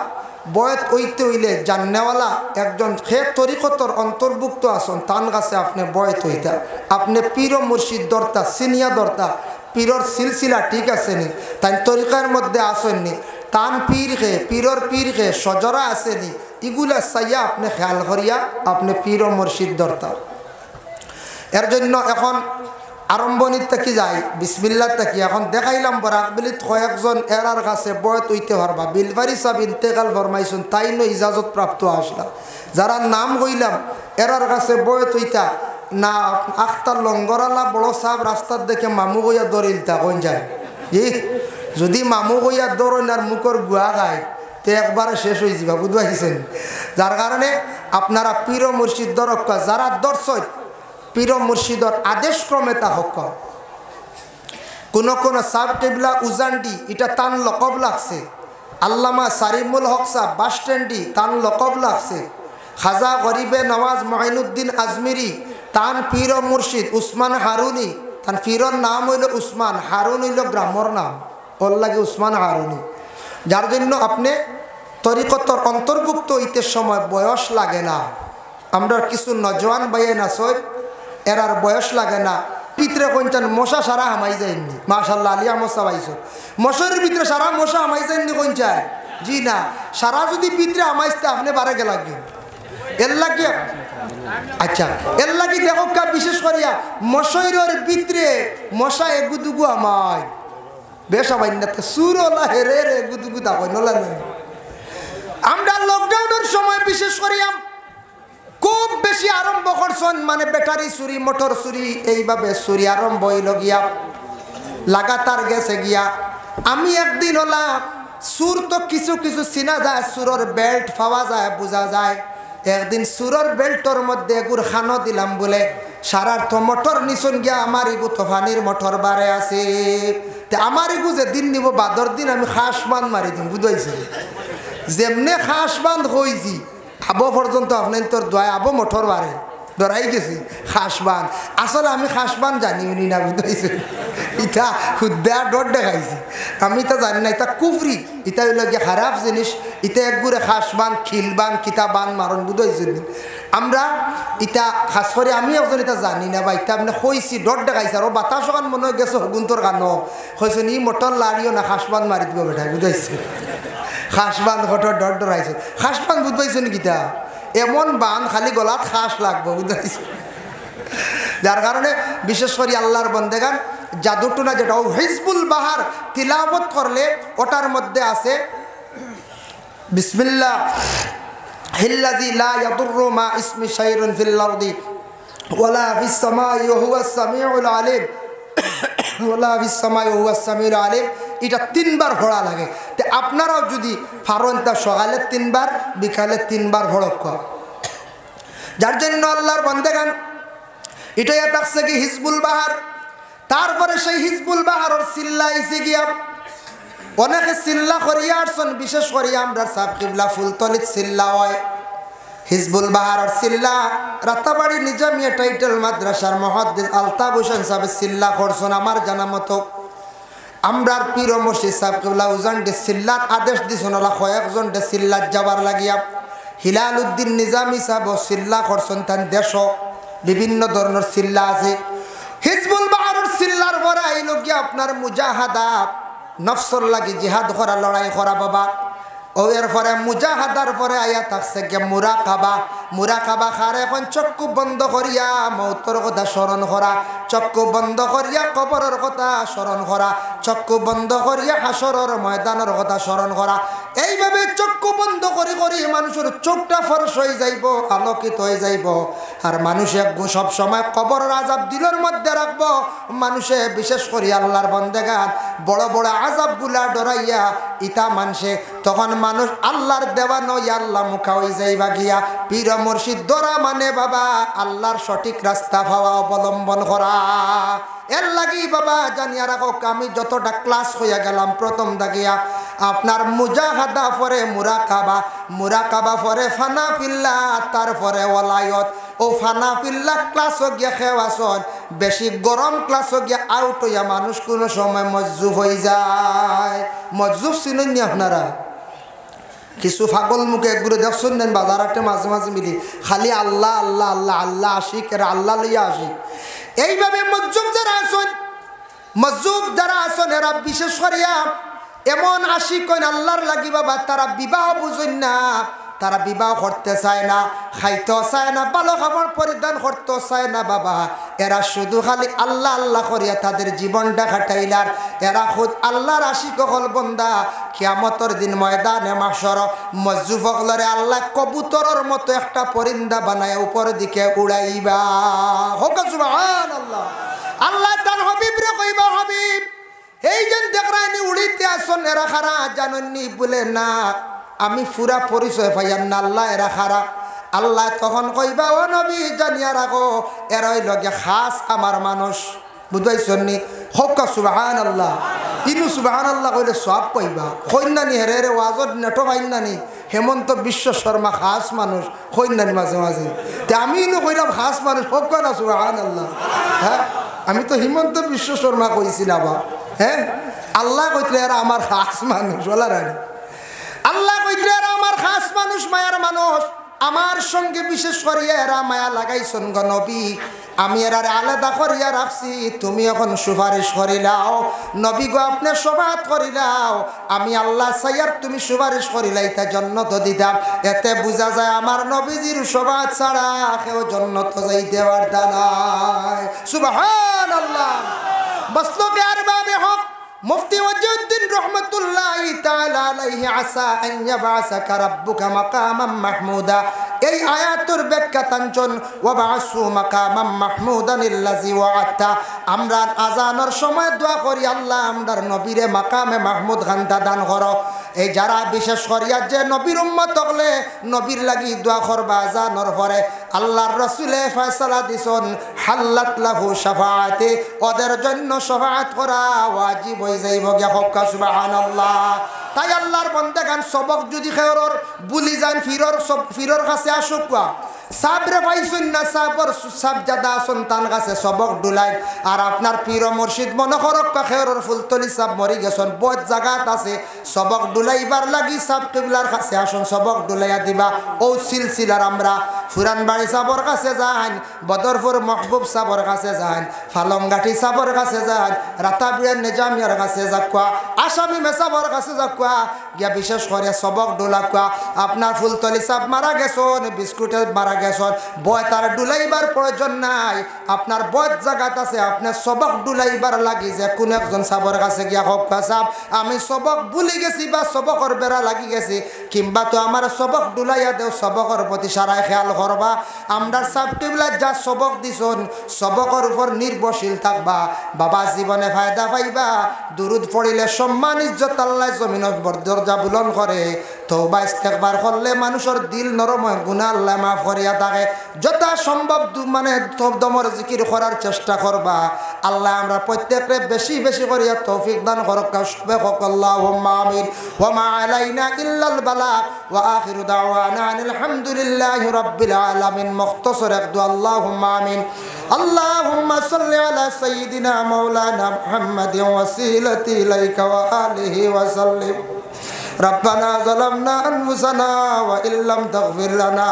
[SPEAKER 1] বয়ত হইতে হইলে জান্নেওয়ালা একজন খে তরিকতর অন্তর্ভুক্ত আসন তান কাছে আপনি বয়ত হইতা আপনি পীর মুর্শিদ দরতা সিনিয়া দরতা পীরর সিলসিলা ঠিক আছে নি তাই তরিকার মধ্যে আসেননি তান পীর খে পীরর পীর খে সজরা আসেনি এগুলা চাইয়া আপনি খেয়াল করিয়া আপনি পীর মুর্শিদ দরতা এর জন্য এখন আরম্ভণীর থেকে যাই বিসমিল্লাহ থেকে এখন দেখাইলাম বরাকবিলিত কয়েকজন এরার কাছে বয়ত হইতে পারবা বিলবারি সাহেব ইন্তেকাল ফরমাইছেন তাইনো ইজাজত প্রাপ্ত আসলা যারা নাম হইলাম এরার কাছে বয়ত হইতা না আখতার লঙ্গরালা বড় সাহেব রাস্তার দেখে মামু হইয়া দৌড়িলতা কোন যায় জি যদি মামু হইয়া দৌড়ন আর মুখর গুয়া গায় তো একবারে শেষ হয়ে যাবা বুঝতে পারছেন যার কারণে আপনারা পীর মুর্শিদ দরক্কা যারা দর্শক পীর মুর্শিদর আদেশ ক্রমে তা হক কোন সাব টেবলা উজান্ডি এটা তান লকব লাগছে আল্লামা সারিমুল হক সাহ বাস স্ট্যান্ডি তান লকব লাগছে খাজা গরিবে নওয়াজ মঈনুদ্দিন আজমিরি তান পীর মুর্শিদ উসমান হারুনি তান পীরর নাম হইল উসমান হারুন হইল গ্রামর নাম ওর লাগে উসমান হারুনি যার জন্য আপনি তরিকতর অন্তর্ভুক্ত হইতে সময় বয়স লাগে না আমরা কিছু নজওয়ান বাইয়ে না সই এরার বয়স লাগে না ভিতরে কোনটান মশা সারা হামাই যায়নি মাশাল্লাহ আলিয়া মশা পাইছো মশার ভিতরে সারা মশা হামাই যায়নি কোন চায় জি না সারা যদি ভিতরে হামাইতে আপনি বারে গে লাগবে এর লাগে আচ্ছা এর লাগে দেখো কা বিশেষ করিয়া মশাইরের ভিতরে মশা এগুদুগু আমায় বেশ আবাই না সুরলা হেরে রে এগুদুগু দাও নলা না আমরা লকডাউনের সময় বিশেষ করিয়া খুব বেশি আরম্ভ করছেন মানে ব্যাটারি চুরি মোটর চুরি এইভাবে চুরি আরম্ভ হইল গিয়া লাগাতার গেছে গিয়া আমি একদিন হলা সুর তো কিছু কিছু চিনা যায় সুরর বেল্ট পাওয়া যায় বোঝা যায় একদিন সুরর বেল্টর মধ্যে এগুর খানো দিলাম বলে সারার্থ মোটর নিচন গিয়া আমার ইগু তোফানির মোটর বারে আছে আমার ইগু যে দিন নিব বাদর দিন আমি খাস বান্ধ মারি দিম বুঝাইছি যেমনে খাস বান্ধ হয়েছি আবো পর্যন্ত আপনার তোর দোয়া আবো মোটর বাড়ে ধরাই গেছি খাসবান আসলে আমি খাসবান জানিওনি না বুঝাইছি ইটা খুদ্া ডর দেখাইছি আমি তা জানি না এটা কুফরি এটা হইল গিয়ে খারাপ জিনিস এটা একগুড়ে খাসবান খিলবান কিতাবান মারণ বুঝাইছি আমরা ইটা খাস করে আমি একজন এটা জানি না বা ইটা আপনি কইছি ডর দেখাইছে আর বাতাস গান মনে হয়ে গেছে হগুন্তর গান হয়েছে নি মোটর লাড়িও না খাসবান মারি দিব বেটা বুঝাইছে খাসবান ফটোর ডর ডরাইছে খাসবান বুঝ পাইছেন কিতা এমন বান খালি গলাত খাস লাগবো বুঝাইছে যার কারণে বিশেষ করে আল্লাহর বন্দেগান জাদুটুনা যেটা হিজবুল বাহার তিলাওয়াত করলে ওটার মধ্যে আছে বিসমিল্লাহ হিল্লাযী লা ইয়াদুররু মা ইসমি শাইউন ফিল আরদি ওয়ালা ফিস সামাই ওয়া হুয়াস সামিউল আলিম ওয়ালা ফিস সামাই ওয়া হুয়াস সামিউল আলিম এটা তিনবার ভরা লাগে তো আপনারাও যদি ফারন তা সকালে তিনবার বিকালে তিনবার ভড়ক যার জন্য আল্লাহর বন্দেগান এটাই থাকছে কি হিজবুল বাহার তারপরে সেই হিজবুল বাহারের সিল্লা এসে গিয়া অনেকে সিল্লা করিয়া আসছেন বিশেষ করে আমরা সাব কিবলা ফুলতলিত সিল্লা হয় হিজবুল বাহারের সিল্লা রাতাবাড়ি নিজামিয়া টাইটেল মাদ্রাসার মুহাদ্দিস আলতাফ হোসেন সাহেব সিল্লা করছেন আমার জানা মতো আমরার পীর মুর্শিদ সাহেব কিবলা উজান্ডে সিল্লাত আদেশ দিছেন ওলা কয়েকজন ডে সিল্লাত যাবার লাগিয়া হিলাল উদ্দিন নিজামি সাহেব সিল্লা করছেন তার দেশ বিভিন্ন ধরনের সিল্লা আছে হিজবুল বাহারের সিল্লার পরে আইল গিয়া আপনার মুজাহাদা নফসর লাগি জিহাদ করা লড়াই করা বাবা ও এর পরে মুজাহাদার পরে আয়া থাকছে গিয়া মুরাকাবা মুরাকাবা খার এখন চক্ষু বন্ধ করিয়া মৌতর কথা স্মরণ করা, চক্ষু বন্ধ করিয়া কবরের কথা স্মরণ করা, চক্ষু বন্ধ করিয়া হাসরের ময়দানের কথা স্মরণ করা। এইভাবে চক্ষু বন্ধ করি করি মানুষের চোখটা ফরস হয়ে যাইব, আলোকিত হয়ে যাইব। আর মানুষে সব সময় কবরের আযাব দিলের মধ্যে রাখবো। মানুষে বিশেষ করে আল্লাহর বন্দেগান বড় বড় আযাবগুলা ডরাইয়া ইতা মানুষে তখন মানুষ আল্লাহর দেওয়ানো আল্লাহ মুখা হয়ে যাইবা গিয়া পীর মুর্শিদ দরা মানে বাবা আল্লাহর সঠিক রাস্তা পাওয়া অবলম্বন করা। এর লাগি বাবা জানিয়া রাখো, আমি যতটা ক্লাস হইয়া গেলাম প্রথম দাগিয়া আপনার মুজাহাদা পরে মুরাকাবা, মুরাকাবা পরে ফানা ফিল্লা, তারপরে ওলায়ত। ও ফানা ফিল্লা ক্লাসও গিয়া খেওয়াছন, বেশি গরম ক্লাসও গিয়া আউট হইয়া মানুষ কোনো সময় মজ্জুব হয়ে যায়। মজ্জুব চিনেন নি আপনারা? কিছু ফাগল মুখে একগুলো দেখছেন নেন বাজারাটে মাঝে মাঝে মিলি খালি আল্লাহ আল্লাহ আল্লাহ আল্লাহ আশিক, এরা আল্লাহ লইয়া আশিক। এইভাবে মজ্জুব যারা আসন, মজ্জুব যারা আসন এরা বিশেষ করিয়া এমন আশিক কইন আল্লাহর লাগি বাবা, তারা বিবাহ বুঝেন না, তারা বিবাহ করতে চায় না, খাইতেও চায় না, ভালো খাবার পরিধান করতেও চায় না বাবা। এরা শুধু খালি আল্লাহ আল্লাহ করিয়া তাদের জীবনটা কাটাইলার। এরা খুদ আল্লাহর আশিক হল বন্দা। কিয়ামতের দিন ময়দানে মাহশর মজ্জুব হলরে আল্লাহ কবুতরের মতো একটা পরিন্দা বানায় উপর দিকে উড়াইবা। হোক সুবহানাল্লাহ। আল্লাহ তার হাবিব রে কইবা, হাবিব এই যে দেখরাইনি উড়িতে আসন এরা খারা জানেননি? বলে না, আমি পুরা পরিচয় পাইয়ান না আল্লাহ এরা খারা। আল্লাহ তখন কইবা, ও নবী জানিয়া রাখো এরাই লগে খাস আমার মানুষ। বুঝাইছেন নি? হোক সুবহানাল্লাহ। ইনু সুবহানাল্লাহ কইলে সব পাইবা। কইনানি হেরে রে ওয়াজত নেটো পাইনানি হেমন্ত বিশ্ব শর্মা খাস মানুষ কইনানি মাঝে মাঝে। তে আমি ইনু কইলাম খাস মানুষ, হোক না সুবহানাল্লাহ। হ্যাঁ, আমি তো হিমন্ত বিশ্ব শর্মা কইছি না বা। হ্যাঁ, আল্লাহ কইলে এরা আমার খাস মানুষ। ওলা রানি আল্লাহ কইলে এরা আমার খাস মানুষ, মায়ার মানুষ। আমার সঙ্গে বিশেষ করিয়া এরা মায়া লাগাইছন গো নবী। আমি এরা আলাদা করিয়া রাখছি, তুমি এখন সুপারিশ করিলাও। নবী গো আপনি শফাআত করিলাও, আমি আল্লাহ সাইয়ার তুমি সুপারিশ করিলাই তা জান্নাত দিতাম। এতে বোঝা যায় আমার নবীজির শফাআত ছাড়া কেউ জান্নাত যাইতে পারতা নাই। সুবহানাল্লাহ। বসলোকে আরবাবে হক মুফতি ওয়াজুদ্দিন রহমাতুল্লাহি তাআলা আলাইহি আসা আন ইয়াবআসাকা রাব্বুকা মাকামান মাহমুদা। এই আয়াতের ব্যাখ্যা তাঞ্চন ওয়াবআসু মাকামান মাহমুদান আল্লাযী ওয়া'আতা। আমরা আযানের সময় দোয়া করি, আল্লাহ আমরার নবীরে মাকামে মাহমুদ খান্দা দান করো। এই যারা বিশেষ করিয়া যে নবীর উম্মত হলে নবীর লাগি দোয়া করবা আযানের পরে, আল্লাহর রাসূলে ফয়সালা দিছন হাল্লাত লাহু শাফাআতি, ওদের জন্য শাফাআত করা ওয়াজিব হয়ে যাইব গিয়া। হোক সুবহানাল্লাহ। তাই আল্লাহর বান্দাগান সবক যদি খেরর বুলি যান ফিরর কাছে আসুক, সাবরে পাইছেন না সাবর সাবজাদা সন্তান কাছে সবক ডুলাই। আর আপনার পীর মুর্শিদ মনে করক খেরর ফুলতলি সাব মরি গেছেন, বহুত জায়গাত আছে সবক ডুলাইবার লাগি সাব কিবলার কাছে আসুন, সবক ডুলাইয়া দিবা। ও সিলসিলার আমরা ফুরান বাড়ি সাবর কাছে যান, বদরপুর মহবুব সাবর কাছে যান, ফালংগাঠি সাবর কাছে যান, রাতাবিয়ার নিজামিয়ার কাছে যাকুয়া, আসামি মেসাবর কাছে যাকুয়া গিয়া বিশেষ করে সবক ডুলাকুয়া। আপনার ফুলতলি সাব মারা গেছেন, বিস্কুটের মারা গেছেন, বয় তার ডুলাইবার প্রয়োজন নাই। আপনার বয় জায়গাত আছে, আপনার সবক ডুলাইবার লাগি যে কোন একজন সাবর কাছে গিয়া হোক সাব আমি সবক ভুলি গেছি বা সবকর বেড়া লাগি গেছি, কিংবা তো আমার সবক ডুলাইয়া দেও, সবকর প্রতি সারাই খেয়াল করবা। আমরা সাব টিবলা যা সবক দিছন সবকর উপর নির্ভরশীল থাকবা বাবা, জীবনে ফায়দা পাইবা। দুরুদ পড়িলে সম্মান ইজ্জত আল্লাহ জমিনের দরজা বুলন্দ করে। তওবা ইস্তেগফার করলে মানুষের দিল নরম হয়, গুনাহ আল্লাহ মাফ করিয়া থাকে। যথা সম্ভব মানে দমর জিকির করার চেষ্টা করবা। আল্লাহ আমরা প্রত্যেককে বেশি বেশি করিয়া তৌফিক দান করুক। সবে হোক আল্লাহুম্মা আমিন। ওয়া মা আলাইনা ইল্লাল বালাগ ওয়া আখিরু দাওয়ানা আনিল হামদুলিল্লাহি রাব্বিল আলামিন। মুখতাসর এক দোয়া আল্লাহুম্মা আমিন। আল্লাহুম্মা সাল্লি আলা সাইয়্যিদিনা মাওলানা মুহাম্মাদিন ওয়াসিলাতি ইলাইকা ওয়া আলিহি ওয়া সাল্লিম। ربنا ظلمنا أنفسنا وإن لم تغفر لنا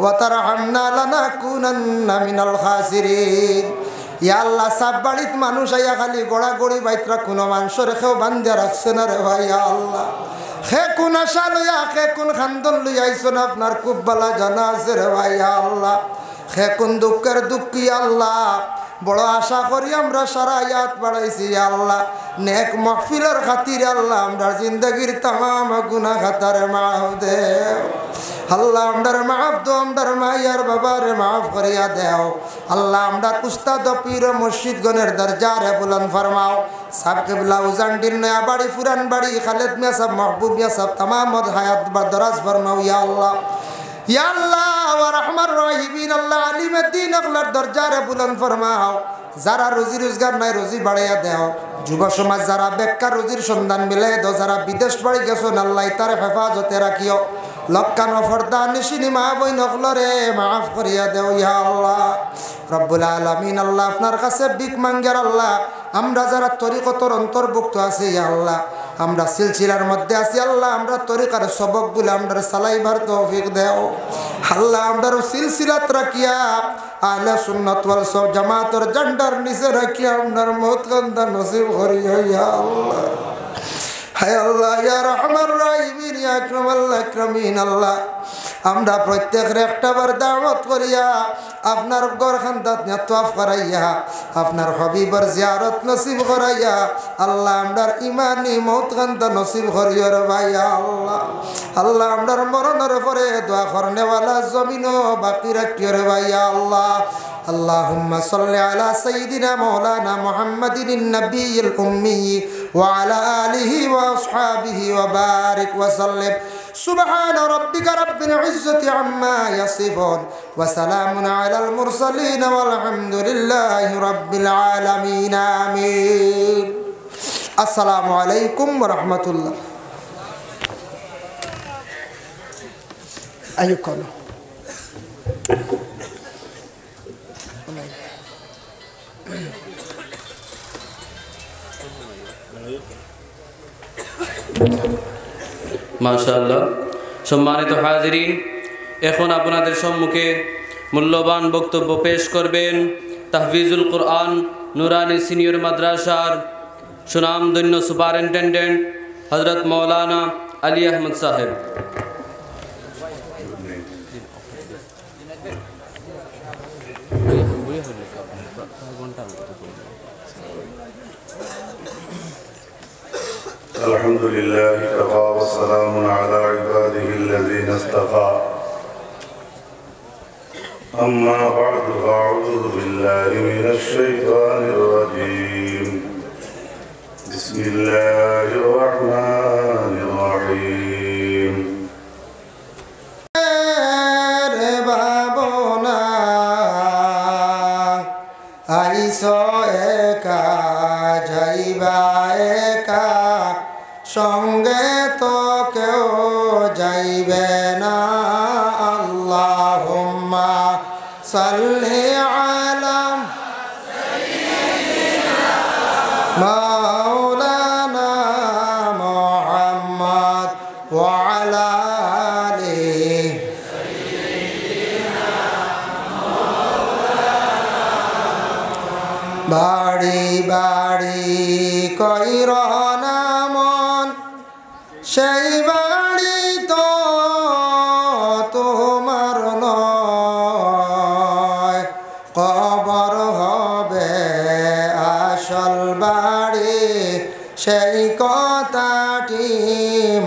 [SPEAKER 1] وترحمنا لنكونن من الخاسرين। ইয়া আল্লাহ সব বাড়িত মানুষ আইয়া খালি গোড়া গড়ি বাইতরা কোনো মানুষের কেউ বান্ধে রাখছে না রে ভাই। ইয়া আল্লাহ খে কোন আশা লইয়া খে কোন খান্দন লইয়া আইসন আপনার খুব বালা জানা আছে রে ভাই আল্লাহ। খে কোন দুঃখের দুঃখী আল্লাহ, বড় আশা করি আমরা সারা ইয়াত বাড়াইছি আল্লাহ। নেক মাহফিলের খাতির আল্লাহ আমরা জিন্দগির তামাম গুনাহ খাতারে মাফ দেও আল্লাহ। আমরার মাফ দো, আমরার মাইয়ার বাবার মাফ করিয়া দেও আল্লাহ। আমরার উস্তাদ পীর মসজিদ গণের দরজারে বুলন্দ ফরমাও। সাব কিবলা উজান্ডির নয়া বাড়ি পুরান বাড়ি খালেদ মিয়া সাহেব মাহবুব মিয়া সাহেব তামাম হায়াত দরাজ ফরমাও ইয়া আল্লাহ। ইয়া আল্লাহ ওয়া রাহমার রাহিমিন আল্লাহ আলিমের দিন আল্লাহর দরজারে বুলন্দ ফরমাও। যারা রুজি রোজগার নাই রুজি বাড়াইয়া দেও। যুব সমাজ যারা বেকার রুজির সন্ধান মিলাই দাও। যারা বিদেশ বাড়ি গেছেন আল্লাহ তার হেফাজতে রাখিও। লক্কানো ফর্দা নিশিনি মা বই নকলরে মাফ করিয়া দেও ইয়া আল্লাহ রব্বুল আলামিন। আল্লাহ আপনার কাছে ভিক মাঙ্গের আল্লাহ আমরা যারা তরিকতর অন্তর্ভুক্ত আছি ইয়া আল্লাহ, আমরা সিলসিলার মধ্যে আছি আল্লাহ। আমরা তরিকার সবকগুলো আমরা সালাইবার তৌফিক দেও আল্লাহ। আমরা সিলসিলাত রাখিয়া আহলে সুন্নাত ওয়াল জামাতের ঝান্ডার নিচে রাখিয়া আপনার মত কান্দা নসিব করিও ইয়া আল্লাহ। হায় আল্লাহ ইয়া রহমান রাহিমিন ইয়া আকরামাল আকরামিন আল্লাহ। আমরা প্রত্যেকের একটাবার দাওয়াত করিয়া আপনার ঘর খান্দাত তওয়াফ করাইয়া আপনার হবিবর জিয়ারত নসিব করাইয়া আল্লাহ আমরার ইমানি মৌত খান্দা নসিব করিও রে ভাই আল্লাহ। আল্লাহ আমরার মরণের পরে দোয়া করনেওয়ালা জমিনও বাকি রাখিও রে ভাই আল্লাহ। اللهم صل على سيدنا مولانا محمد النبي الأمي وعلى آله وأصحابه وبارك وسلم. سبحان ربك رب العزة عما يصفون وسلام على المرسلين والحمد لله رب العالمين آمين. السلام عليكم ورحمة الله. أيكم
[SPEAKER 2] মাশাআল্লাহ। সম্মানিত হাজিরিন, এখন আপনাদের সম্মুখে মূল্যবান বক্তব্য পেশ করবেন তাহফিজুল কোরআন নুরানি সিনিয়র মাদ্রাসার সুনামধন্য সুপারিনটেন্ডেন্ট হযরত মৌলানা আলী আহমদ সাহেব।
[SPEAKER 3] الحمد لله كفى وسلام على عباده الذين اصطفى أما بعد فأعوذ بالله من الشيطان الرجيم بسم الله الرحمن الرحيم
[SPEAKER 1] সঙ্গে তো কেউ যাইবে না। আল্লাহুম্মা সাল্লি আলা মাওলানা মুহাম্মদ ওয়া আলা আলিহি বাড়ি বাড়ি কইরনা সেই বাড়ি তো তোমার নয়, কবর হবে আসল বাড়ি সেই কথাটি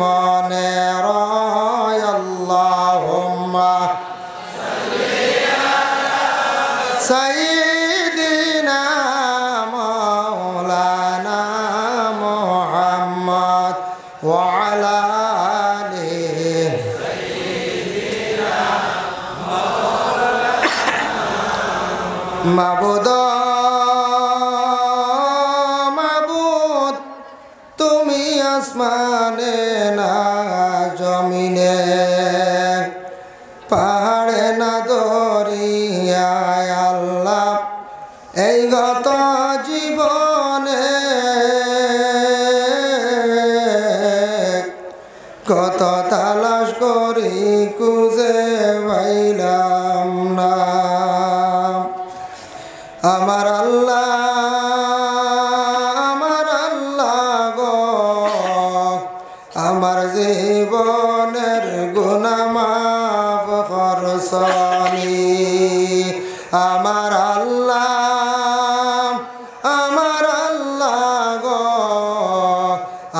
[SPEAKER 1] মনে রয়। আল্লাহুম্মা সাইয়্যিদিনা মাওলানা মুহাম্মদ ওয়া আলা আলিহি মাবুদ মাবুদ তুমি আসমানে না জমিনে, পাহাড়ে না দরিয়ায় আল্লাহ এই গত জীবনে কত তালাশ করি খুঁজে পাইলাম না। আমার আল্লাহ গো আমার যে আমার আল্লাহ গো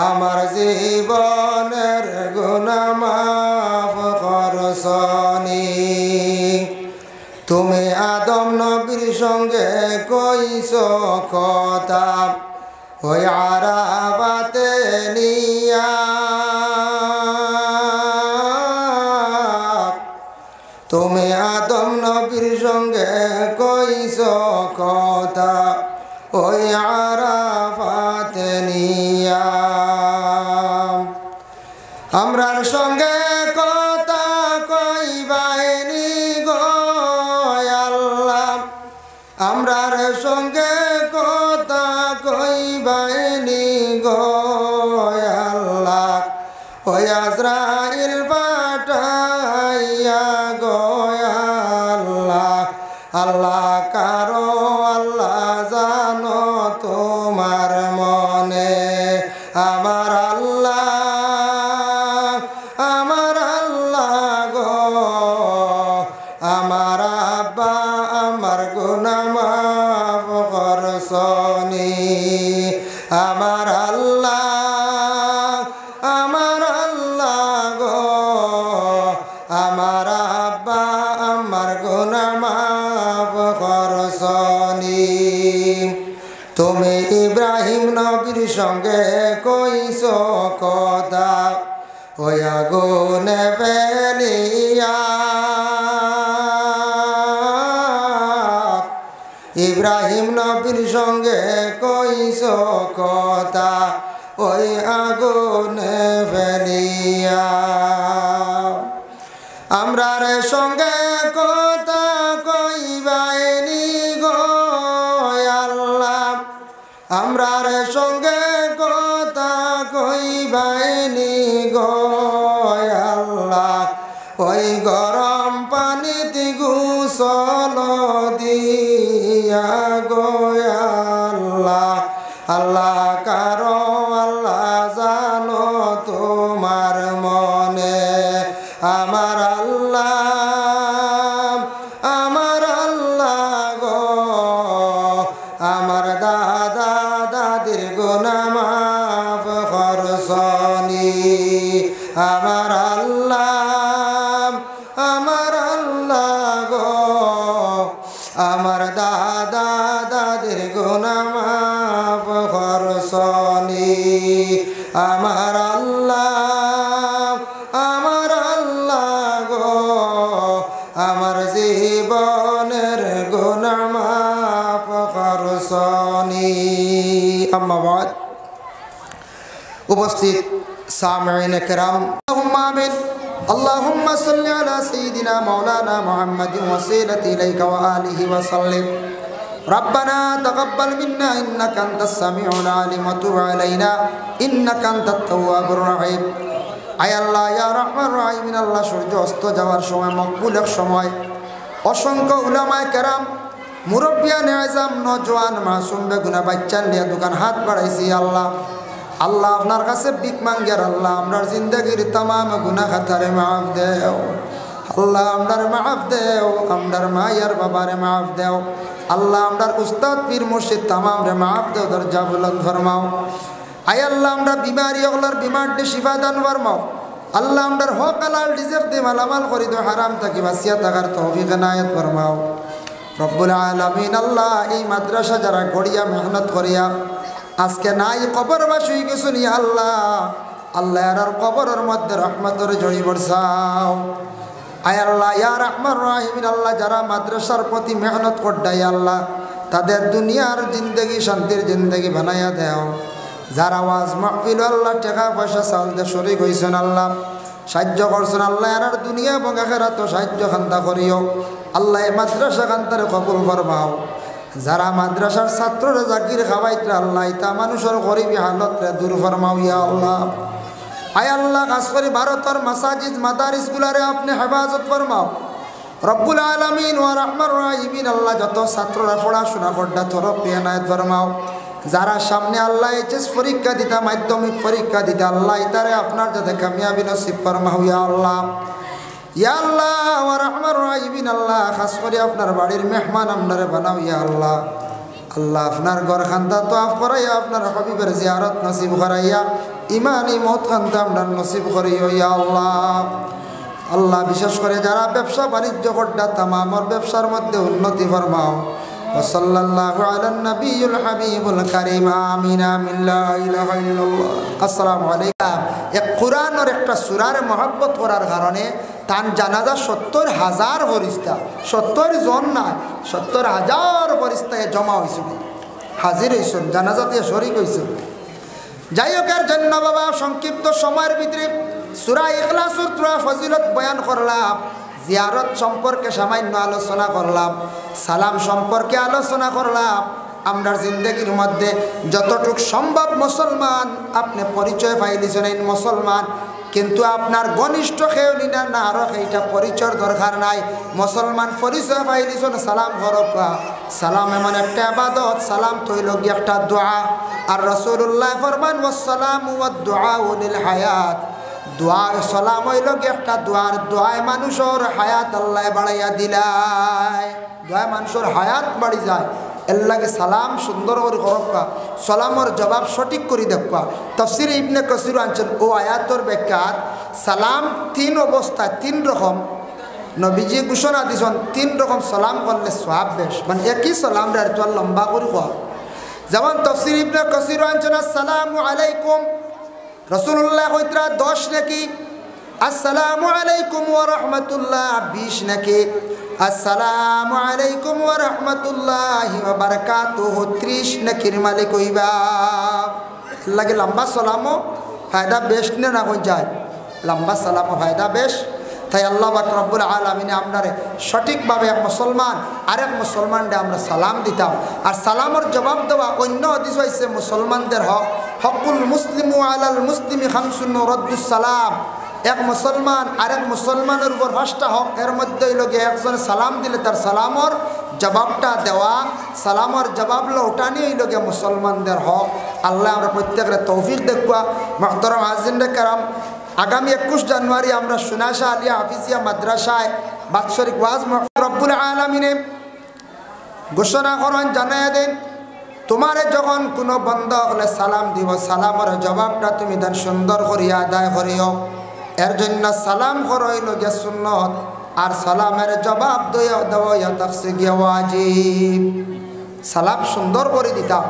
[SPEAKER 1] আমার জীবনের গুনাহ মাফ করছনি তুমি আদম নবীর সঙ্গে কইছো কথা ওই আরাফাতে নিয়া তুমি আদম নবীর সঙ্গে কইছো কথা ওই আরাফাতে নিয়া আমরার সঙ্গে কথা কইবাইনি গো আল্লাহ আমরার সঙ্গে কথা কইবাইনি গো আল্লাহ ওই আজরাইল পাঠাইয়া গো আল্লাহ আল্লাহ কারো আল্লাহ জানো তোমার মনে আমার আল্লাহ গো আমার আব্বা আমার গুনাহ মাফ করছনি আমার আল্লাহ গো আমার আব্বা আমার গুনাহ মাফ করছনি তুমি ইব্রাহিম নবীর সঙ্গে কইছো কথা ওই আগুনে ফেলিয়া ইব্রাহিম নবীর সঙ্গে কইছো কথা ওই আগুনে ফেলিয়া আমরার সঙ্গে কথা কইবাইনি গো আল্লাহ আমরার সঙ্গে কথা কইবাইনি গো আল্লাহ ওই গরম পানিতে গোসল দিয়া গো আল্লাহ আল্লাহ কারো আল্লাহ জানো তোমার মনে আমার আল্লাহ গো আমার দাদা দাদির গুনাহ মাফ করছনি আমার আল্লাহ গো আমার দাদা দাদির গুনাহ মাফ করছনি আমার আল্লাহ গো আমার জীবনের গুনাহ মাফ করছনি আম্মা বাদ উপস্থিত সামিঈন কিরাম আল্লাহুম্মা আমিন اللهم صل على سيدنا مولانا محمد وسيلة إليك وآله وسلم ربنا تقبل منا إنك أنت السميع العليم وتب علينا إنك أنت التواب الرحيم আয় আল্লাহ ইয়া রহমান রহিম আল্লাহ সূর্য অস্ত যাওয়ার সময় মকবুল এক সময় অসংখ্য উলামায়ে কেরাম মুরব্বিয়ানে আযম নওজোয়ান মাসুম বেগুনা বাচ্চা নিয়ে দোকান হাত বাড়াইছি আল্লাহ আল্লাহ আপনার কাছে ভিক মাঙ্গিয়ার আল্লাহ আপনার জিন্দগির तमाम গুনাহ খাতারে মাফ দেও আল্লাহ আপনার মাফ দেও আপনার মায়ের বাবারে মাফ দেও আল্লাহ আপনার উস্তাদ পীর মুর্শিদ तमाम রে মাফ দেও দরজা বুলন্দ ফরমাও আয় আল্লাহ আমরা বিমারি ওগুলার বিমারটি শিফা দান ফরমাও আল্লাহ আমরার হক হালাল রিজিক দিয়ে মালামাল করি দো হারাম থেকে বাঁচিয়া থাকার তৌফিক এনায়েত ফরমাও রব্বুল আলামিন আল্লাহ এই মাদ্রাসা যারা গড়িয়া মেহনত করিয়া আজকে নাই কবরবাসী হয়ে গেছুন ইয়া আল্লাহ আল্লাহ আর কবরের মধ্যে রহমতের জড়ি বর্ষাও আয় আল্লাহ ইয়া রহমান রহিম আল্লাহ যারা মাদ্রাসার প্রতি মেহনত করডাই আল্লাহ তাদের দুনিয়ার জিন্দগি শান্তির জিন্দগি বানাইয়া দেও যারা ওয়াজ মাহফিল আল্লাহ টাকা পয়সা চাউল দিয়ে শরীক হয়েছেন আল্লাহ সাহায্য করছেন আল্লাহ আর দুনিয়া এবং আখিরাত সাহায্য খান্তা করিও আল্লাহ এই মাদ্রাসা খান্তারে কবুল ফরমাও যারা মাদ্রাসার ছাত্ররা জাকির খাওয়াইতে আল্লাহ ইতা মানুষের গরিবী হালতরে দূর ফরমাও ইয়া আল্লাহ আয় আল্লাহ খাস করে ভারতের মাসাজিদ মাদারিসগুলারে আপনি হেফাজত ফরমাও রব্বুল আলামিন ওয়া রহমান রহিমিন আল্লাহ যত ছাত্ররা পড়াশোনা করডা তরফ এনায়েত ফরমাও যারা সামনে আল্লাহ এইচএস পরীক্ষা দিতা মাধ্যমিক পরীক্ষা দিতা আল্লাহ ইতারে আপনার যাতে কামিয়াবি নসিব ফরমাও ইয়া আল্লাহ ইয়া আল্লাহ ওয়া রাহমার রাহিমিন আল্লাহ খাস করে আপনার বাড়ির মেহমান আপনারে বানাও ইয়া আল্লাহ। আল্লাহ আপনার ঘর খান্তা তোয়াফ করাইয়া আপনার হাবিবের জিয়ারত নসিব করাইয়া ইমানি মত খান্তা আপনার নসিব করিও ইয়া আল্লাহ। আল্লাহ বিশেষ করে যারা ব্যবসা বাণিজ্য করডা তামামর ব্যবসার মধ্যে উন্নতি ফরমাও। ওয়াসাল্লাল্লাহু আলান নবিয়্যিল হাবিবুল কারীম আমিন আমিন লা ইলাহা ইল্লাল্লাহ। আসসালামু আলাইকুম। এক কোরআনের একটা সূরার মহব্বত করার কারণে তান জানাজা ৭০,০০০ ফরিস্তা ৭০ জন না ৭০,০০০ ফরিস্তায় জমা হয়েছিল, হাজির হয়েছেন, জানাজাতে শরীক হয়েছেন। যাই হোক এর জন্য বাবা সংক্ষিপ্ত সময়ের ভিতরে সূরা ইখলাসের ফজিলত বয়ান করলাম, জিয়ারত সম্পর্কে সামান্য আলোচনা করলাম, সালাম সম্পর্কে আলোচনা করলাম। আমরা জিন্দগির মধ্যে যতটুক সম্ভব মুসলমান আপনি পরিচয় পাইলিছেন এই মুসলমান, কিন্তু আপনার ঘনিষ্ঠ খেউলি না না আরো এইটা পরিচয়ের দরকার নাই। মুসলমান পরিচয় পাইলিছেন সালাম করবা। সালাম এমন একটা ইবাদত, সালাম তৈল গিয়ে একটা দোয়া। আর রাসূলুল্লাহ ফরমান ওয়াসসালামু ওয়াদ-দুআউ লিল হায়াত, দোয়ার সালাম হইল গিয়ে একটা দোয়ার, দোয়ায় মানুষের হায়াত আল্লাহ বাড়াইয়া দিলায়, দোয়ায় মানুষের হায়াত বাড়ি যায়। এর লাগে সালাম সুন্দর করে করবা, সালামর জবাব সঠিক করে দেখবা। তাফসীরে ইবনে কাসির আনছেন ও আয়াতর ব্যাখ্যাত সালাম ৩ অবস্থায় ৩ রকম নবীজি ঘোষণা দিয়েছেন। ৩ রকম সালাম করলে সওয়াব বেশ, মানে একই সালাম রে তো লম্বা করে কর। যেমন তাফসীর ইবনে কাসির আনছেন আসসালামু আলাইকুম, রাসূলুল্লাহ কইতরা 10 নাকি, আসসালামু আলাইকুম ওয়া রাহমাতুল্লাহ 20 নাকি, আসসালামু আলাইকুম ওয়া রাহমাতুল্লাহি ওয়া বারাকাতুহু 30 নাকির মালিক হইবা। লাগে লম্বা সালামও ফায়দা বেশ না হয়ে যায়, লম্বা সালামও ফায়দা বেশ। তাই আল্লাহ পাক রব্বুল আলামিন আপনারে সঠিকভাবে এক মুসলমান আরেক মুসলমানকে আমরা সালাম দিতাম। আর সালামের জবাব দেওয়া অন্য হাদিস হয়েছে মুসলমানদের হক, হকুল মুসলিমু আলাল মুসলিমি খামসুন রদ্দুস সালাম। এক মুসলমান আরেক মুসলমানের উপর 5টা হক, এর মধ্যে লোকে একজন সালাম দিলে তার সালামর জবাবটা দেওয়া, সালামর জবাব লৌটানি এই লোকে মুসলমানদের হক। আল্লাহ আমরা প্রত্যেকের তৌফিক দেখবা। মুহতারাম হাজিরিন কেরাম, আগামী 21 জানুয়ারি আমরা সুনাশা আলিয়া হাফিজিয়া মাদ্রাসায় বাৎসরিক ওয়াজ মাহফিল রব্বুল আলামিনে ঘোষণা করেন, জানায় দেন তোমারে যখন কোনো বন্ধ হলে সালাম দিব, সালামের জবাবটা তুমি দেন সুন্দর করিয়া আদায় করিও। এর জন্য সালাম করইল যে সুন্নত, আর সালামের জবাব দেওয়া তাফসির ওয়াজিব। সালাম সুন্দর করে দিতাম,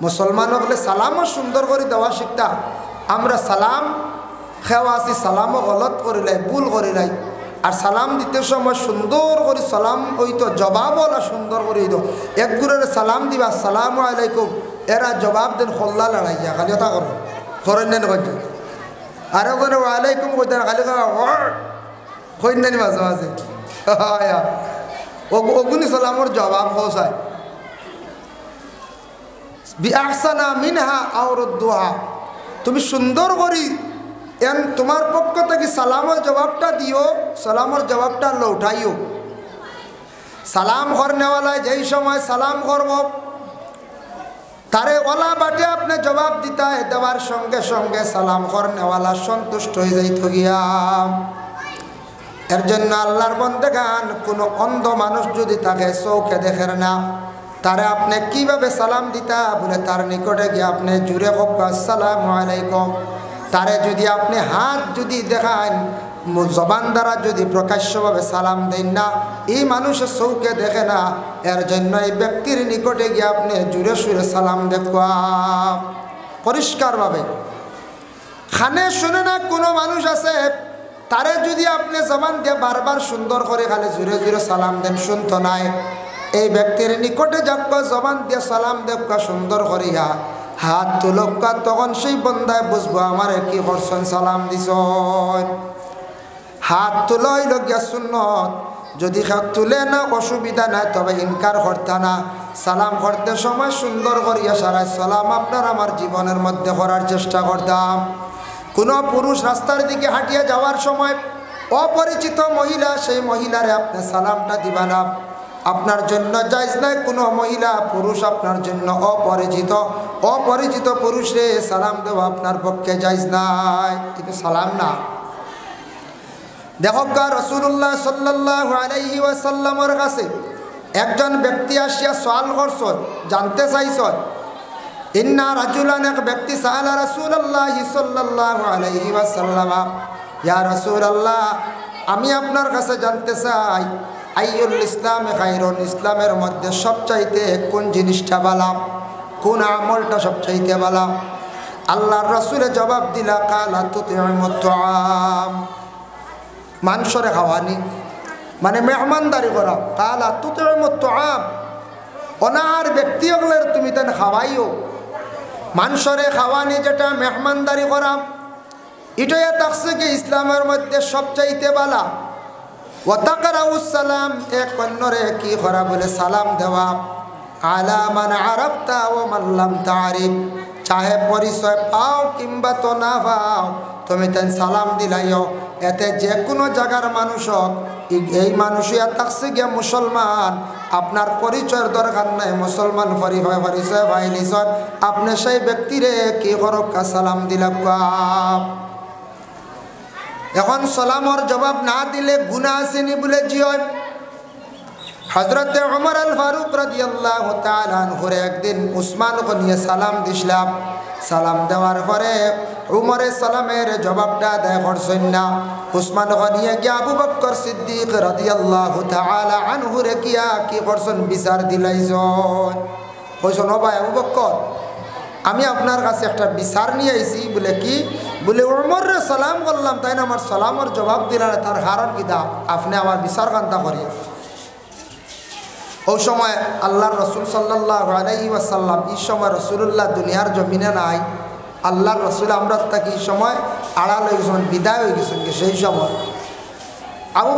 [SPEAKER 1] মুসলমান হলে সালামও সুন্দর করে দেওয়া শিখতাম। আমরা সালাম খেওয়াছি, সালামও গলত করিলাই, ভুল করিলাই। আর সালাম দিতে সময় সুন্দর করে সালাম হইতো, জবাব ওলা সুন্দর করে হইতো। এক গুরের সালাম দিবা আসসালামু আলাইকুম, এরা জবাব দেন খোল্লা লড়াইয়া খালি কথা করো করেন নেন কইতে, আর ওখানে ওয়ালাইকুম কইতেন খালি কইতেন মাঝে মাঝে ওগুনি সালামর জবাব হোসায় বিআহসানা মিনহা আও রুদ্দুহা, তুমি সুন্দর করি এন তোমার পক্ষ থেকে সালামের জবাবটা দিও, সালামের জবাবটা লৌটাইও। সালাম করনেওয়ালায় যেই সময় সালাম করব তারে ওলা বাটে আপনি জবাব দিতা, দেওয়ার সঙ্গে সঙ্গে সালাম করনেওয়ালা সন্তুষ্ট হয়ে যাইত গিয়া। এর জন্য আল্লাহর বন্দেগান কোনো অন্ধ মানুষ যদি তাকে চৌকে দেখেন না, তারে আপনি কিভাবে সালাম দিতা বলে তার নিকটে গিয়ে আপনি জুড়ে হোক আসসালামু আলাইকুম। তারে যদি আপনি হাত যদি দেখান, জবান দ্বারা যদি প্রকাশ্যভাবে সালাম দেন না, এই মানুষের চৌকে দেখে না। এর জন্য এই ব্যক্তির নিকটে গিয়ে আপনি জুড়ে সুরে সালাম দেখবা পরিষ্কারভাবে। খানে শুনে না কোনো মানুষ আছে, তারে যদি আপনি জবান দিয়ে বারবার সুন্দর করে খালি জুড়ে জুড়ে সালাম দেন, শুনতো নাই। এই ব্যক্তির নিকটে যাক্কা জবান দিয়ে সালাম দেখবা সুন্দর করিয়া, হাত তুলক্কা, তখন সেই বন্দায় বুঝবো আমার কি করছেন, সালাম দিছ। হাত তুলই লগিয়া সুন্নত, যদি হাত তুলে না অসুবিধা নাই, তবে ইনকার করতে না। সালাম করতে সময় সুন্দর করিয়া সারাই সালাম আপনার আমার জীবনের মধ্যে করার চেষ্টা করতাম। কোনো পুরুষ রাস্তার দিকে হাঁটিয়ে যাওয়ার সময় অপরিচিত মহিলা, সেই মহিলারে আপনি সালামটা দিবা না। আপনার জন্য জায়েজ নাই কোনো মহিলা পুরুষ আপনার জন্য অপরিচিত পুরুষরে সালাম দেওয়া আপনার পক্ষে জায়েজ নাই, কিন্তু সালাম না। দেখো রাসূলুল্লাহ সাল্লাল্লাহু আলাইহি ওয়াসাল্লামের কাছে একজন ব্যক্তি আসিয়া সওয়াল করছেন, জানতে চাইছেন, ইন্না রাজুলান, এক ব্যক্তি সাআলা রাসূলুল্লাহ সাল্লাল্লাহু আলাইহি ওয়াসাল্লাম, ইয়া রাসূলুল্লাহ, আমি আপনার কাছে জানতে চাই আইয়ুল ইসলামে খায়রুন, ইসলামের মধ্যে সবচাইতে কোন জিনিসটা ভালো, কোন আমলটা সবচাইতে ভালো? আল্লাহর রাসূলে জবাব দিলা, কালা তুতিউমুত তুআম, মাংসরে খাওয়ানি, মানে মেহমানদারি করা। কালা তুতিউমুত তুআম, অনার ব্যক্তিগুলোর তুমি তেন খাওয়াইও। মাংসরে খাওয়ানি যেটা মেহমানদারি করা, এটাই থাকছে কি ইসলামের মধ্যে সবচাইতে ভালো। ওয়া তাকরাউস সালাম, এক অন্যরে কি করা বলে সালাম দেওয়া। আলা মান আরাফতা ওয়া মান লাম তারিফ, চাহে পরিচয় পাও কিংবা তো না পাও, তুমি তেন সালাম দিলাইও। এতে যে কোনো জায়গার মানুষ হোক, এই মানুষই থাকছে গিয়া মুসলমান, আপনার পরিচয়ের দরকার নাই, মুসলমান পরিচয় পাইলিছন, আপনি সেই ব্যক্তিরে কি করক্কা সালাম দিলাক্কা। এখন সালামর জবাব না দিলে গুনাহ আসেনি বলে জিয়। হযরতে ওমর আল ফারুক রাদিয়াল্লাহু তাআলা আনহুরে একদিন উসমানকে নিয়ে সালাম দিছিলাম। সালাম দেওয়ার পরে উমরে সালামের জবাবটা দেয় করছেন না। উসমানকে নিয়ে গিয়া আবু বকর সিদ্দিক রাদিয়াল্লাহু তাআলা আনহুরে গিয়া কি করছেন, বিচার দিলাইছেন। কইছেন, ও ভাই আবু বকর, আমি আপনার কাছে একটা বিচার নিয়ে আইছি। বলে কি? বলে উমরে সালাম করলাম, তাই না আমার সালামের জবাব দিলেন, তার কারণ কি দা আপনি আমার বিচার কান্তা করিয়া। ওই সময় আল্লাহর রসুল সাল্লাল্লাহু আলাইহি ওয়াসাল্লাম, এই সময় রসুল্লাহ দুনিয়ার জমিনে নাই। আল্লাহর রসুল আমরা তাকে এই সময় আড়াল হয়ে গেছেন, বিদায় হয়ে গেছেন। সেই সময় আবু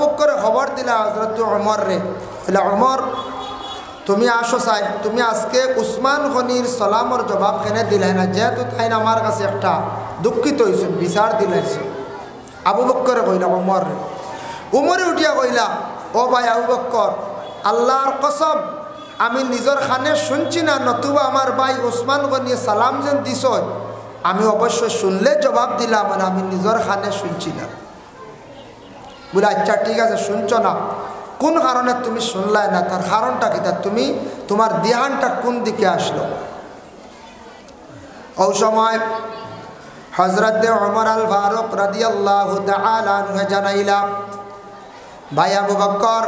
[SPEAKER 1] বকর খবর দিলা হযরত ওমর রে, বলে ওমর তুমি আসো চাই, তুমি আজকে উসমান গনির সালামর জবাব কেনে দিলে না, যেহেতু তাই না আমার কাছে একটা দুঃখিত হয়েছেন, বিচার দিলাইছে। আবু বকরে কইলা ওমর রে, উমরে উঠিয়া কইলা, ও ভাই আবু বকর, আল্লাহর কসম, আমি নিজের খানে শুনছি না, নতুবা আমার ভাই উসমান গনিয়ে সালাম যেন দিস, আমি অবশ্যই শুনলে জবাব দিলাম, মানে আমি নিজের খানে শুনছি না। বলে আচ্ছা ঠিক আছে, শুনছ না, কোন কারণে তুমি শুনলাই না, তার কারণটা কি? তুমি তোমার ধ্যানটা কোন দিকে আসলো? ওই সময় হযরত ওমর আল ফারুক রাদিয়াল্লাহু তাআলা আনহু জানাইলাম, ভাই আবু বকর,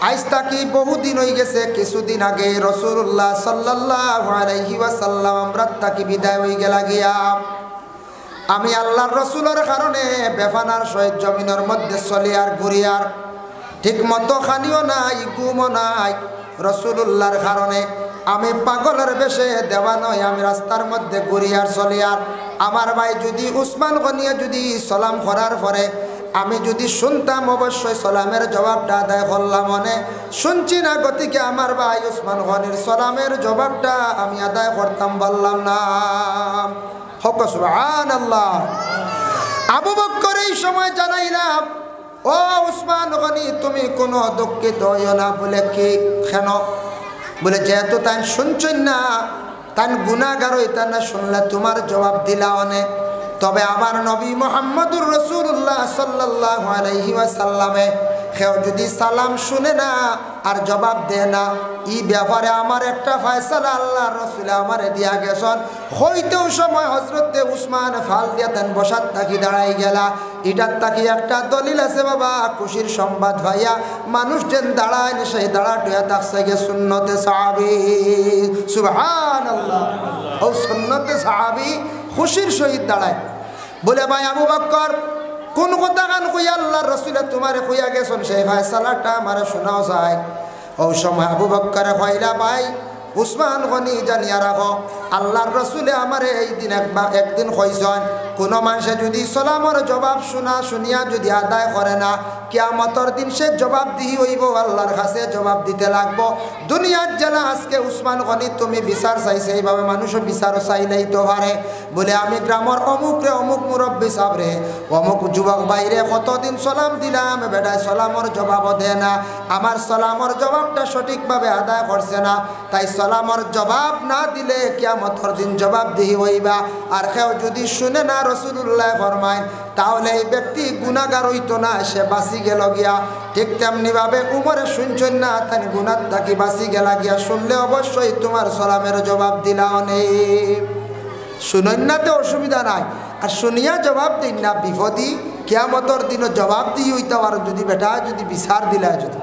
[SPEAKER 1] আজ তাকি বহুদিন হয়ে গেছে, কিছুদিন আগে রাসূলুল্লাহ সাল্লাল্লাহু আলাইহি ওয়াসাল্লাম আমরা তাকি বিদায় হয়ে গেলা গিয়া। আমি আল্লাহর রসুলের কারণে বেফানার সহিত জমিনের মধ্যে চলি আর ঘুরি, আর ঠিক মতো খানিও নাই, ঘুমও নাই। রসুলুল্লাহর কারণে আমি পাগলের বেশে দেওয়া নয়, আমি রাস্তার মধ্যে ঘুরি আর চলি। আর আমার ভাই যদি উসমান গনিয়ে যদি সালাম করার পরে আমি যদি শুনতাম, অবশ্যই সালামের জবাবটা আদায় করলাম, মনে শুনছি না, গতিকে আমার ভাই উসমান গনির সালামের জবাবটা আমি আদায় করতাম বললাম না। হক সুবহানাল্লাহ। আবু বকর এই সময় জানাইলাম, ও উসমান গনি, তুমি কোনো দুঃখিত হইও না। বলে কি কেন? বলে যেহেতু তাই শুনছেন না, তাই গুনাহগার হইতা না, শুনলে তোমার জবাব দিলা অনেক। তবে আমার নবী মুহাম্মদুর রাসূলুল্লাহ সাল্লাল্লাহু আলাইহি ওয়াসাল্লামে কেউ যদি সালাম শুনে না আর জবাব দেয় না, এই ব্যাপারে আমার একটা ফয়সালা আল্লাহর রাসূল আমারে দিয়া গেছেন। হইতেও সময় হযরতে উসমান ফাল দিয়া তেন বসাত থাকি দাঁড়াই গেলা। এটার তাকি একটা দলিল আছে বাবা, খুশির সংবাদ ভাইয়া, মানুষ যেন দাঁড়ায় সেই দাঁড়াটুয়া থাকছে গে সুন্নতে সাহাবী। সুবহানাল্লাহ। ও সুন্নতে সাহাবী খুশির সহিত দাঁড়ায়। বলে ভাই আবু বকর, কোন কথা গান কইয়া আল্লাহর রাসূল তোমারে কইয়া গেছেন, সেই ফয়সালাটা আমারে শোনাও যায়। ওই সময় আবু বকর কইলা, ভাই উসমান গনি জানিয়া রাখো, আল্লাহর রাসূলে আমারে এই দিন একদিন কইছেন, কোন মানুষে যদি সালামের জবাব শুনিয়া যদি আদায় করে না, কিয়ামতের দিন সে জবাব দিই হইব, আল্লাহর কাছে জবাব দিতে লাগবো। দুনিয়ার জেলা আজকে উসমান গনি তুমি বিচার চাইছে, এইভাবে মানুষও বিচারও চাইলেই তো পারে। বলে আমি গ্রামের অমুক মুরব্বী সাবরে, অমুক যুবক বাইরে কতদিন সালাম দিলাম, বেটায় সালামের জবাবও দেয় না, আমার সালামের জবাবটা সঠিকভাবে আদায় করছে না, তাই সালামের জবাব না দিলে কিয়ামতের দিন জবাব দিই হইবা। আর কেউ যদি শুনে না, রাসূলুল্লাহ ফরমায় তাহলে এই ব্যক্তি গুনাহগার হইতো না, সে বাঁচি গেল গিয়া। ঠিক তেমনি ভাবে উমরে শুনছেন না তাই গুনাহ থাকি বাঁচি গেলা গিয়া, শুনলে অবশ্যই তোমার সালামের জবাব দিলাও নেই। শুনেন না তো অসুবিধা নাই, আর শুনিয়া জবাব দিন না বিপদী কিয়ামতের দিন জবাব দিয়ে হইতে পারো যদি বেটা যদি বিচার দিলা। যদি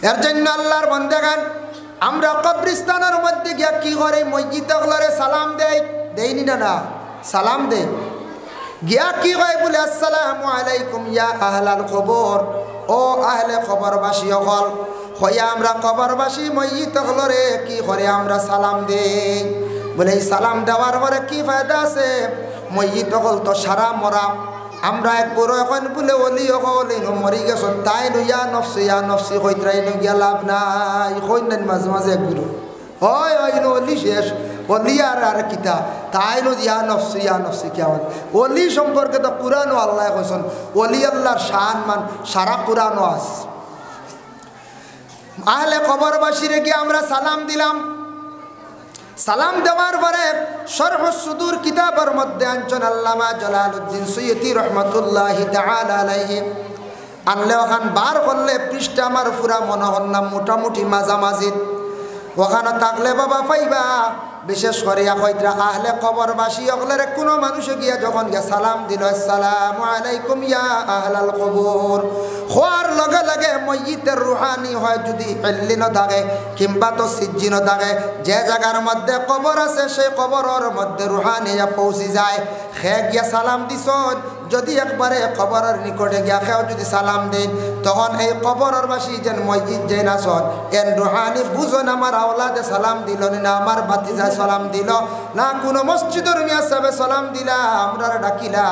[SPEAKER 1] এর জন্য আল্লাহর বান্দাগান আমরা কবরস্থানের মধ্যে গিয়া কি করে মসজিদগুলোরে সালাম দেইনি না সালাম দেই গিয়া কি হয় বলে আসসালামু আলাইকুম ইয়া আহলাল কবর, ও আহলে কবরবাসী হল হইয়া আমরা কবরবাসী মসজিদগুলোরে কি করে আমরা সালাম দেই। বলে এই সালাম দেওয়ার পরে কি ফায়দা আছে? মসজিদ হল তো সারা মরা, আমরা এক বড় এখন বলে অলি হল মরি গেছেন তাই ইয়া নফসি কইতরাই গিয়া লাভ নাই। কই নাই মাঝে মাঝে এক গুরু হয় অলি শেষ অলি আর কিতা তাই ইয়া নফসি কেমন অলি সম্পর্কে তো কুরআন আল্লাহ কইছেন, অলি আল্লাহর শান মান সারা কুরআনও আছে। আহলে কবরবাসীরে গিয়ে আমরা সালাম দিলাম। সালাম দেওয়ার পরে শরহুস সুদূর কিতাবের মধ্যে আনছেন আল্লামা জালালউদ্দিন সুয়ুতি রহমাতুল্লাহি তাআলা আলাইহি, আনলে ওখান বার করলে পৃষ্ঠা আমার পুরা মনে হন না মোটামুটি মাঝামাঝি ওখানে থাকলে বাবা পাইবা। বিশেষ করে কইরা আহলে কবরবাসী অগলের কোনো মানুষে গিয়া যখন গিয়া সালাম দিল আসসালামু আলাইকুম ইয়া আহলাল কবর, হওয়ার লগে লগে মসজিদের রুহানি হয় যদি এল্লিন থাকে কিংবা তো সিজ্জিন থাকে, যে জায়গার মধ্যে কবর আছে সেই কবরের মধ্যে রুহানি পৌঁছে যায়। খে গিয়া সালাম দিছ যদি একবারে কবরের নিকটে গিয়া খেও যদি সালাম দেন তখন এই কবরের বাসী যেন মসজিদ যে নাচন এন রুহানি বুঝন আমার আওলাদে সালাম দিল না, আমার বাতিজা সালাম দিল না, কোনো মসজিদের মিয়া সাহেবে সালাম দিলা, আমরা ডাকিলা,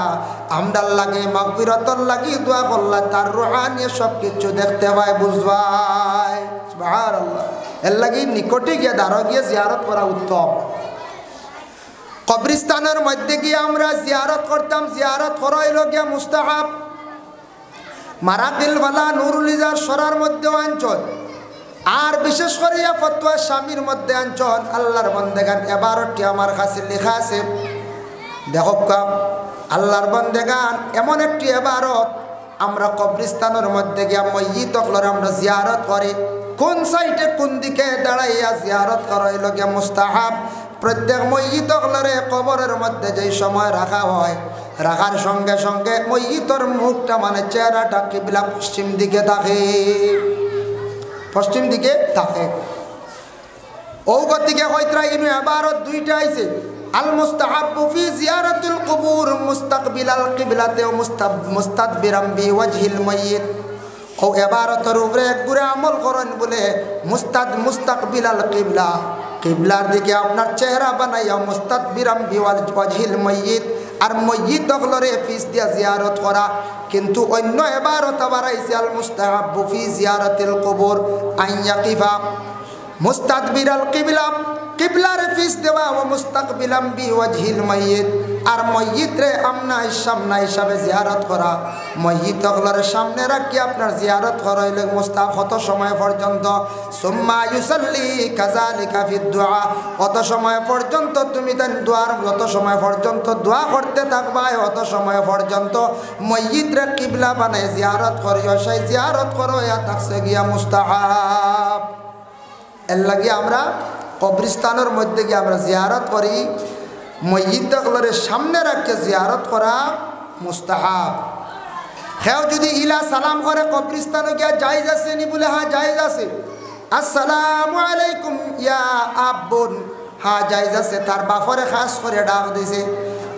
[SPEAKER 1] আমরার লাগে মাগফিরাতর লাগি দোয়া করলা, তার রুহানি সব কিছু দেখতে পায় বুঝবাই। সুবহানাল্লাহ। এর লাগি নিকটে গিয়া দাঁড়ো গিয়ে জিয়ারত করা উত্তম। কবরস্থানের মধ্যে গিয়ে আমরা জিয়ারত করতাম, জিয়ারত করা হইল গিয়া মুস্তাহাব। মারাদিলওয়ালা নুরুল ইজার সরার মধ্যেও আঞ্চল, আর বিশেষ করে ফতোয়া স্বামীর মধ্যে আঞ্চল। আল্লাহর বান্দেগান এবারটি আমার কাছে লেখা আছে, দেখো কাম আল্লাহর বান্দেগান এমন একটি এবারত আমরা কবরস্থানের মধ্যে গিয়া মসজিদ তকলরে আমরা জিয়ারত করি। কোন সাইডে কোন দিকে দাঁড়াইয়া জিয়ারত করা হইল গিয়া মুস্তাহাব। প্রত্যেক মসজিদ তকলরে কবরের মধ্যে যেই সময় রাখা হয়, রাখার সঙ্গে সঙ্গে মসজিদের মুখটা মানে চেহারাটা কিবলা পশ্চিম দিকে থাকে, পশ্চিম দিকে থাকে। ও গতিকে হয়তো ইনু এবারত দুইটা আইছে, আল মুস্তাহাব্বু ফি জিয়ারাতুল কুবুর মুস্তাকবিলাল কিবলাতে ও মুস্তাদবিরাম বিওয়াজহিল মাইয়িত। ও এবারতের উপরে এক গুরে আমল করেন বলে মুস্তাকবিলাল কিবলা, কিবলার দিকে আপনার চেহারা বানাইয়া মুস্তাদবিরাম বিওয়াজহিল মাইয়িত, আর মসজিদ দখলরে ফিস দিয়া জিয়ারত করা। কিন্তু অন্য এবারত আবার আইছে আল মুস্তাহাব্বু ফি জিয়ারাতিল কুবুর আন ইয়াকিফা মুস্তাদবিরাল কিবলা, কিবলার ফিস দেওয়া ও মুস্তাকবিলাম বিওয়াজহিল মাইয়িত, আর মসজিদরে আমনাই সামনা হিসাবে জিয়ারত করা। মসজিদ দখলরে সামনে রাখি আপনার জিয়ারত করা হইলে মুস্তাহাব কত সময় পর্যন্ত? সুম্মা ইউসাল্লি কাযালিকা ফিদ দুআ, অত সময় পর্যন্ত তুমি দেন দোয়ার, যত সময় পর্যন্ত দোয়া করতে থাকবা অত সময় পর্যন্ত মসজিদরে কিবলা বানায় জিয়ারত করিও, সেই জিয়ারত করো ইয়া থাকছে গিয়া মুস্তাহাব। এর লাগে আমরা কবরস্থানের মধ্যে গিয়ে আমরা জিয়ারত করি, মসজিদগুলোর সামনে রাখতে জিয়ারত করা মুস্তাহাব। হেও যদি ইলা সালাম করে কবরস্থানে গিয়া জায়েজ আছে নি বলে হ্যাঁ জায়েজ আছে। আসসালামু আলাইকুম ইয়া আব্বুন, হ্যাঁ জায়েজ আছে। তার বাপরে খাস করে ডাক দিছে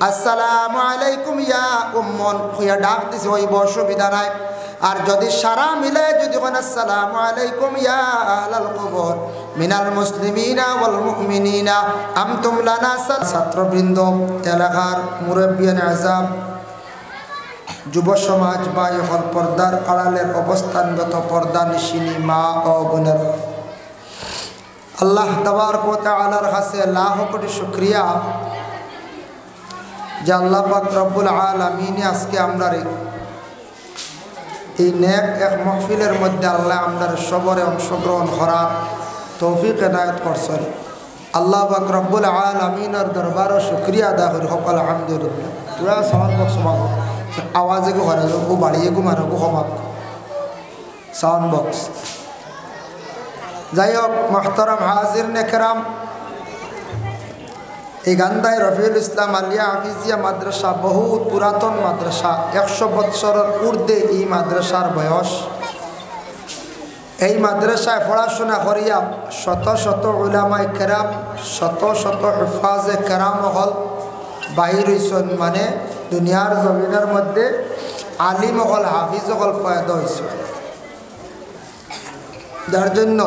[SPEAKER 1] আসসালামু আলাইকুম ইয়া উম্মন, হইয়া ডাক দিছে, ওই অসুবিধা নাই। আর যদি সারা মিলে যদি কোন আসসালামু আলাইকুম ইয়া আহলাল কুবুর মিনাল মুসলিমিনা ওয়াল মুমিনিনা আনতুম লানা, ছাত্রবৃন্দ, এলাকার মুরব্বিয়ান আযাব, যুব সমাজ বা এখন পর্দার আড়ালের অবস্থানগত পর্দা নিশিনী মা ও বোনের, আল্লাহ তাবারক ওয়া তাআলার কাছে লাখ কোটি শুকরিয়া যে আল্লাহ পাক রব্বুল আলামিন আজকে আমরা এই নেক এক মাহফিলের মধ্যে আল্লাহ আমরা সবরে অংশগ্রহণ করার তৌফিক এনায়েত করছেন। আল্লাহ পাক রব্বুল আলামিনের দরবার শুকরিয়া আদা করি সকল আলহামদুলিল্লাহ। তোরা সাউন্ড বক্স সমাগো আওয়াজে গো হরে গো বাড়িয়ে গো মারো গো সমাগ সাউন্ড বক্স। যাই হোক মোহতারাম হাজির নেকরাম, এই গান্ধাই রফিউল ইসলাম আলিয়া হাফিজিয়া মাদ্রাসা বহুত পুরাতন মাদ্রাসা, 100 বৎসরের ঊর্ধ্বে এই মাদ্রাসার বয়স। এই মাদ্রাসায় পড়াশোনা করিয়া শত শত উলামায়ে কেরাম, শত শত হুফাজে কেরাম হল বাহির হইছেন, মানে দুনিয়ার জমিনের মধ্যে আলিম হল হাফিজ হল পয়দা হয়েছে। যার জন্য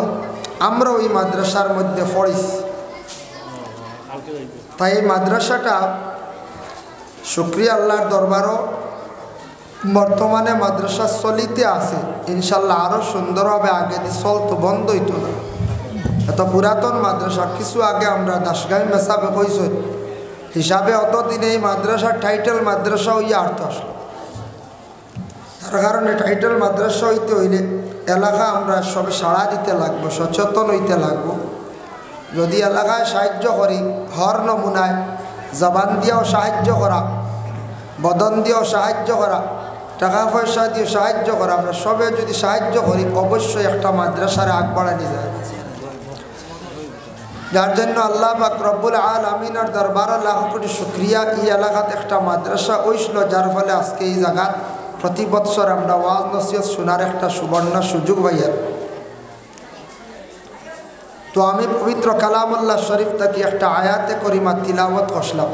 [SPEAKER 1] আমরা ওই মাদ্রাসার মধ্যে পড়েছি। তাই এই মাদ্রাসাটা শুকরিয়া আল্লাহর দরবারও বর্তমানে মাদ্রাসা চলিতে আছে, ইনশাল্লাহ আরও সুন্দরভাবে আগে দিয়ে চলতো, বন্ধ হইতো না। এত পুরাতন মাদ্রাসা, কিছু আগে আমরা দাসগাঁই মেসাবে কইছি হিসাবে অতদিন এই মাদ্রাসার টাইটেল মাদ্রাসা হইয়া আর্থ আসলো। তার কারণে টাইটেল মাদ্রাসা হইতে হইলে এলাকা আমরা সবে সাড়া দিতে লাগবো, সচেতন হইতে লাগবো। যদি এলাকায় সাহায্য করি, হর নমুনায় জবান দিয়েও সাহায্য করা, বদন দিয়েও সাহায্য করা, টাকা পয়সা দিয়ে সাহায্য করা, আমরা সবে যদি সাহায্য করি অবশ্যই একটা মাদ্রাসার আগ বাড়ানি যায়। যার জন্য আল্লাহ পাক রব্বুল আলামিনের দরবারে লাখ কোটি শুকরিয়া, এই এলাকাত একটা মাদ্রাসা হইছিল, যার ফলে আজকে এই জায়গাত প্রতি বৎসর আমরা ওয়াজ নসিহত শোনার একটা সুবর্ণ সুযোগ পাইয়া। তো আমি পবিত্র কালামুল্লাহ শরীফ থেকে একটা আয়াতে করিমা তিলাওয়াত করলাম।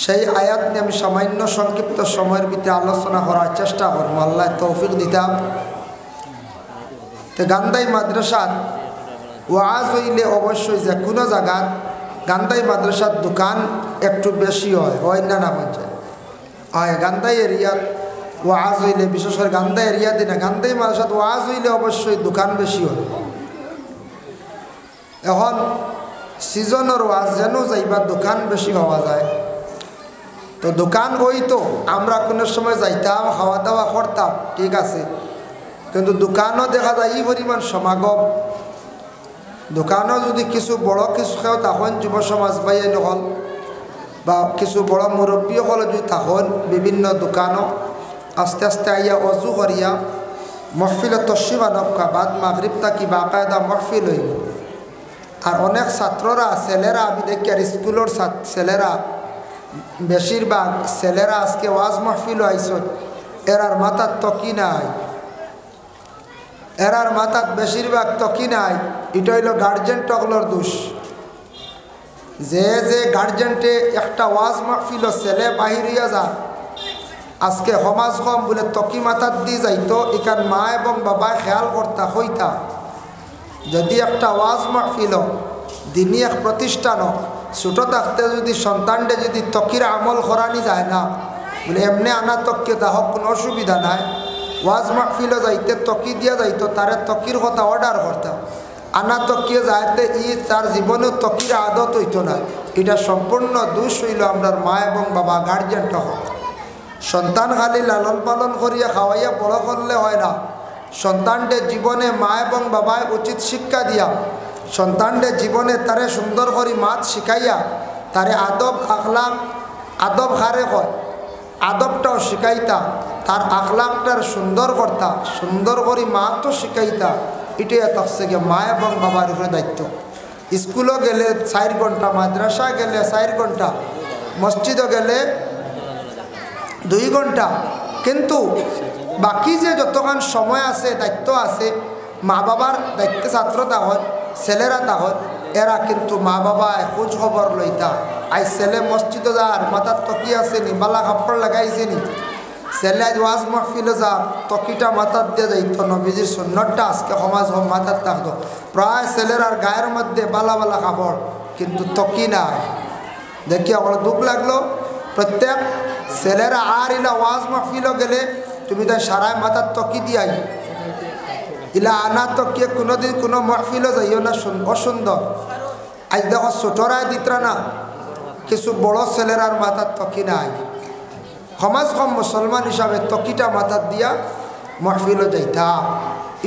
[SPEAKER 1] সেই আয়াত নিয়ে আমি সামান্য সংক্ষিপ্ত সময়ের ভিতরে আলোচনা করার চেষ্টা করবো, আল্লাহ তৌফিক দিতাম। তো গান্ধাই মাদ্রাসাত ওয়াজ হইলে অবশ্যই যে কোনো জায়গাত গান্ধাই মাদ্রাসার দোকান একটু বেশি হয় না পঞ্চায়েত হয়। গান্ধাই এরিয়াত ওয়াজ হইলে, বিশেষ করে গান্ধাই এরিয়াতে না, গান্ধাই মাদ্রাসাত ওয়াজ হইলে অবশ্যই দোকান বেশি হয়। এখন সিজনের ওয়াজ যেন যাইবা দোকান বেশি হওয়া যায়। তো দোকান হইতো আমরা কোনো সময় যাইতাম, খাওয়া দাওয়া করতাম, ঠিক আছে, কিন্তু দোকানও দেখা যায় এই পরিমাণ সমাগম। দোকানও যদি কিছু বড় কিছু খেয়েও তখন যুব সমাজ বাইয়ে নহল বা কিছু বড় মুরব্বী হল যদি তখন বিভিন্ন দোকানও আস্তে আস্তে আইয়া অজু করিয়া মহফিলে তসিবা নবকা বাদ মাগরিব তাকি বাকায়দা মহফিল হইব। আর অনেক ছাত্ররা ছেলেরা, আমি দেখি আর স্কুলের ছেলেরা বেশিরভাগ ছেলেরা আজকে ওয়াজ মাহফিল আইসন, এরার মাথার তকি নাই, এরার মাথার বেশিরভাগ তকি নাই। এটা হইল গার্জেন টকলর দোষ। যে যে গার্জেনটে একটা ওয়াজ মাহফিল ছেলে বাহির হইয়া যা, আজকে সমাজ কম বলে তকি মাথার দিয়ে যাইতো, এখান মা এবং বাবায় খেয়াল করতা হইতা। যদি একটা ওয়াজ মাহফিল দিনই এক প্রতিষ্ঠানও ছোটো থাকতে যদি সন্তানটে যদি তকির আমল করানি যায় না, বলে এমনি আনা তকিয়ে তাহক কোনো অসুবিধা নাই। ওয়াজ মাহফিলও যাইতে তকি দিয়া যাইতো, তারে তকির কথা অর্ডার করতাম। আনা তকিয়ে যাইতে তার জীবনেও তকির আদত হইতো না। এটা সম্পূর্ণ দোষ হইল আমরা মা এবং বাবা গার্জেনটা হোক। সন্তান খালি লালন পালন করিয়া খাওয়াইয়া বড় করলে হয় না, সন্তানটে জীবনে মা এবং বাবায় উচিত শিক্ষা দিয়া, সন্তানটে জীবনে তারে সুন্দর করে মাত শিখাইয়া, তারে আদব আখলাক, আদব হারে হয় আদবটাও শিখাইতা, তার আখলাকটার সুন্দর করতা, সুন্দর করে মাতও শিখাইতা। এটাই থাকছে গিয়ে মা এবং বাবার উপরে দায়িত্ব। স্কুলও গেলে 4 ঘন্টা, মাদ্রাসা গেলে 4 ঘন্টা, মসজিদও গেলে 2 ঘন্টা, কিন্তু বাকি যে যতক্ষণ সময় আছে, দায়িত্ব আছে, মা বাবার দায়িত্বে ছাত্র তাহন, ছেলেরা তাহন, এরা কিন্তু মা বাবা খোঁজ খবর লইতা। আই ছেলে মসজিদে যার মাথার তকি আছে নি, বালা কাপড় লাগাইছে নি, ছেলে আজ ওয়াজ মাহফিলে যা তকিটা মাথার দিয়ে যাইত। নবীজির সুন্নতটা আজকে সমাজ মাথার থাকতো। প্রায় ছেলেরার গায়ের মধ্যে বালা বালা কাপড়, কিন্তু তকি নাই। দেখি আমার দুঃখ লাগলো। প্রত্যেক ছেলেরা আর ইলা ওয়াজ মাহফিলও গেলে তুমি তাই সারায় মাথার তকি দিয়াই, ইলা আনা তকিয়ে কোনোদিন কোনো মাহফিলও যাইও না, অসুন্দর। আজ দেখো ছোটরাই দিতরা না, কিছু বড় ছেলেরার মাথার তকি নাই। সমাজ কম মুসলমান হিসাবে তকিটা মাথার দিয়া মাহফিলও যাইতা।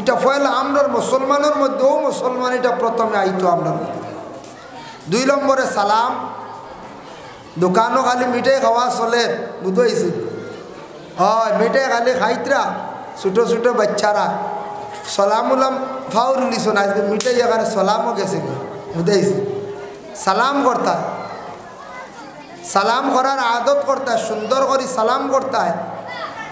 [SPEAKER 1] এটা পয়লা আমরার মুসলমানের মধ্যেও মুসলমান এটা প্রথমে আইতো আমরা। 2 নম্বরে সালাম। দোকানও খালি মিঠাই খাওয়া চলে, বুঝাইছি? হয় মিঠাই খালি খাইতরা ছোটো ছোটো বাচ্চারা সালাম উলাম ফাউর লিছো না, আজকে মিঠাই এখানে সালামও গেছে, বুঝাইছি? সালাম করতা, সালাম করার আদত করতা, সুন্দর করে সালাম করতা।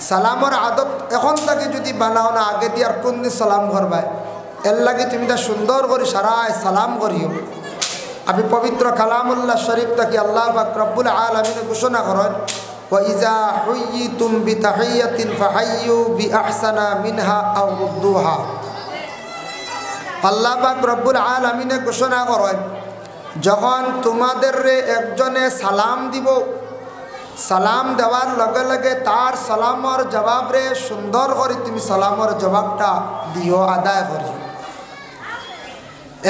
[SPEAKER 1] সালামের আদত এখন তাকে যদি বানাও না, আগে দিয়ে আর কোন দিন সালাম করবাই, এর লাগে তুমি তা সুন্দর করে সারায় সালাম করিও। আমি পবিত্র কালামুল্লাহ শরীফ তাকে আল্লাহ পাক রব্বুল আলামিন ঘোষণা করেন, ওয়াইজা হুইয়িতুম বিতাহিয়াতিন ফাহাইয়ু বিআহসানা মিনহা আও রুদ্দুহা। আল্লাহ পাক রব্বুল আলামিন ঘোষণা করেন, যখন তোমাদের একজনে সালাম দিব, সালাম দেওয়ার লগে লগে তার সালামর জবাব রে সুন্দর করে তুমি সালামর জবাবটা দিও, আদায় করিও।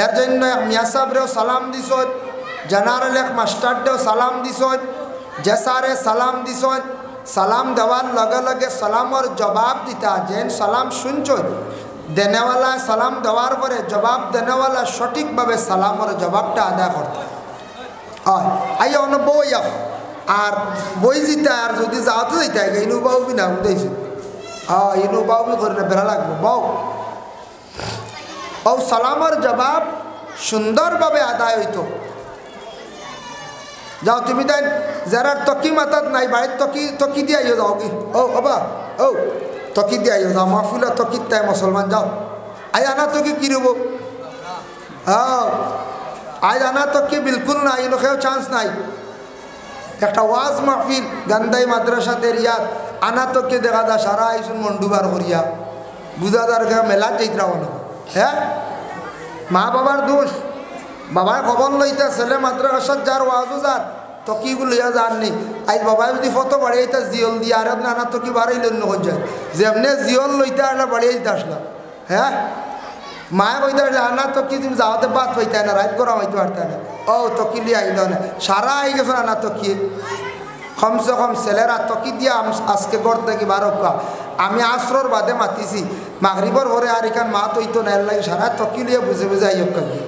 [SPEAKER 1] এর জন্য মিয়া সাহেবরেও সালাম দিস, জেনারেল এক মাস্টারদেও সালাম দিস, যে স্যারে সালাম দিস, সালাম দেওয়ার লগে লগে সালামর জবাব দিতা। যেন সালাম শুনছ, দেনেওয়ালা সালাম দেওয়ার পরে জবাব দেনেওয়ালা সঠিকভাবে সালামর জবাবটা আদায় করতে হয়। আইয়া অন্য বই আর বই জিতা, আর যদি যাওয়াতে যাইতে ইনু বাউবি না বুঝাইছি, ইনু বাউবি করে না বেড়া লাগবে বউ। ও সালামর জবাব সুন্দরভাবে আদায় হইতো। যাও তুমি তাই যারা তকি মাতাত নাই, বাড়ির তকি দিয়ে আইও, যাও কি ও বাবা, ও তকি দিয়ে আইও, যাও মাহফিলা তকির তাই মুসলমান, যাও আই আনা তকি কি রব, আজ আনা তকি বিলকুল নাই, ইনকেও চান্স নাই। একটা ওয়াজ মাহফিল গান্ধাই মাদ্রাসাতে রিয়াদ, আনা তকি দেখা যা সারা আইসুন মন্ডুবার করিয়া বুঝাদার মেলা যাইতরা বলো। হ্যাঁ, মা বাবার দোষ, বাবার খবর লইতা ছেলে মাদ্রাসার যার ওয়াজও যার তকিগুলো লইয়া যার নেই। আজ বাবাই যদি ফটো বাড়িয়ে জিয়ল দিয়ে আর নানা তকি বাড়াইল নখন যায়, যেমনি জিয়ল লইতে আসলে বাড়িয়ে দিতে আসলাম। হ্যাঁ, মায়ে কইতে আসলে আনা তকি তুমি যাওয়াতে বাদ পাইতে না, রাইত করা হইতে পারতে না। ও তকি লিয়ে আইল না, সারা আই গেছে আনা তকি। কমসে কম ছেলেরা তকি দিয়া আজকে করতে কি বারো কা। আমি আসরর বাদে মাতিছি, মাগরিবর ঘরে আর এখান মা তৈতো না, এর লাগে সারা তকি লিয়ে বুঝে বুঝে আইব কাকি।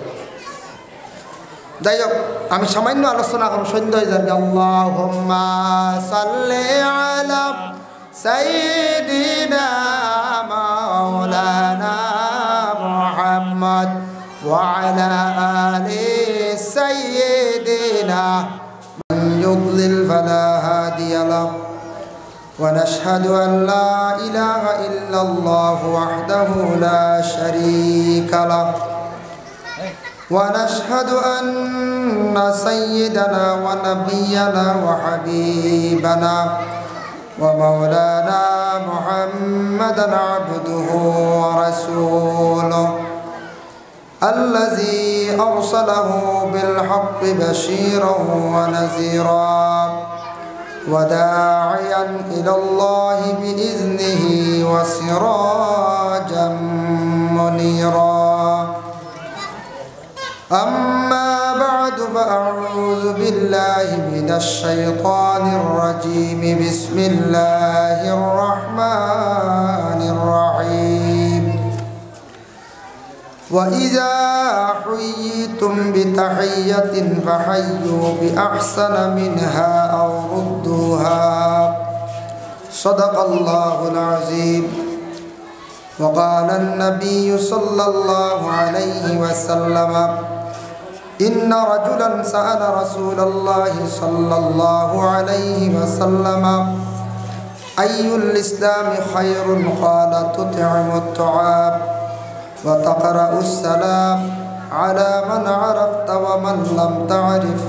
[SPEAKER 1] যাই হোক, আমি সামান্য আলোচনা করব সন্ধ্যা হয়ে যাবে। আল্লাহুম্মা সাল্লি আলা সাইয়্যিদিনা মাওলানা মুহাম্মদ ওয়া আলা আলি সাইয়্যিদিনা মান ইউদ্লিল ফালা হাদিয়া লাহু ওয়া নাশহাদু আন লা ইলাহা ইল্লাল্লাহু ওয়াহদাহু লা শারীকা লাহু ونشهد أن سيدنا ونبينا وحبيبنا ومولانا محمدا عبده ورسوله الذي أرسله بالحق بشيرا ونذيرا وداعيا إلى الله بإذنه وسراجا منيرا. أما بعد فأعوذ بالله من الشيطان الرجيم. بسم الله الرحمن الرحيم. وإذا حييتم بتحية فحيوا بأحسن منها أو ردوها. صدق الله العظيم. وقال النبي صلى الله عليه وسلم إن رجلا سأل رسول الله صلى الله عليه وسلم أي الإسلام خير؟ قال تطعم الطعام وتقرأ السلام على من عرفت ومن لم تعرف،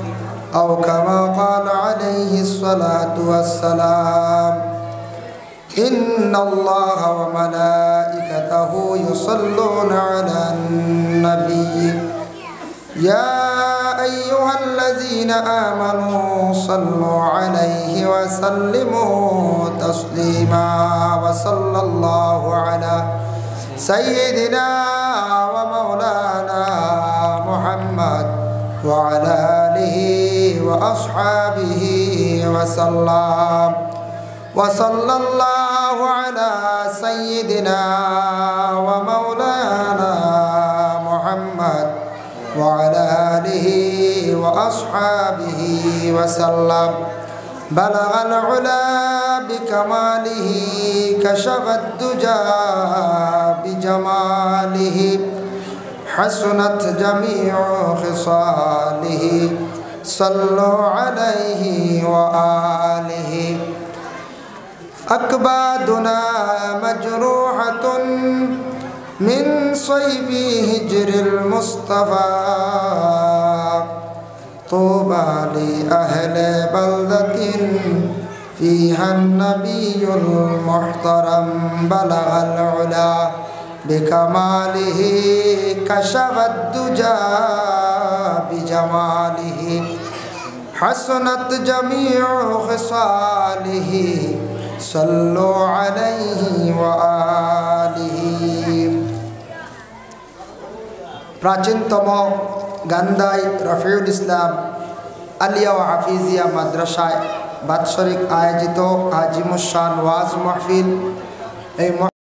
[SPEAKER 1] أو كما قال عليه الصلاة والسلام. إن الله وملائكته يصلون على النبي يا أيها الذين آمنوا صلوا عليه وسلموا تسليما. وصلى الله على سيدنا ومولانا محمد وعلى آله وأصحابه وسلم. وصلى الله على سيدنا ومولانا وعلى آله وأصحابه وسلم بلغ العلا بكماله كشف الدجى بجماله حسنت جميع خصاله صلوا عليه وآله أكبادنا مجروحة من صيب هجر المصطفى طوبى لأهل بلدة فيها النبي المحترم بلغ العلا بكماله كشف الدجى بجماله حسنت جميع خصاله صلوا عليه وآله প্রাচীনতম গান্ধাই রফিউল ইসলাম আলিয়া ও হাফিজিয়া মাদ্রাসায় বাৎসরিক আয়োজিত আজিমুস শান ওয়াজ মাহফিল এই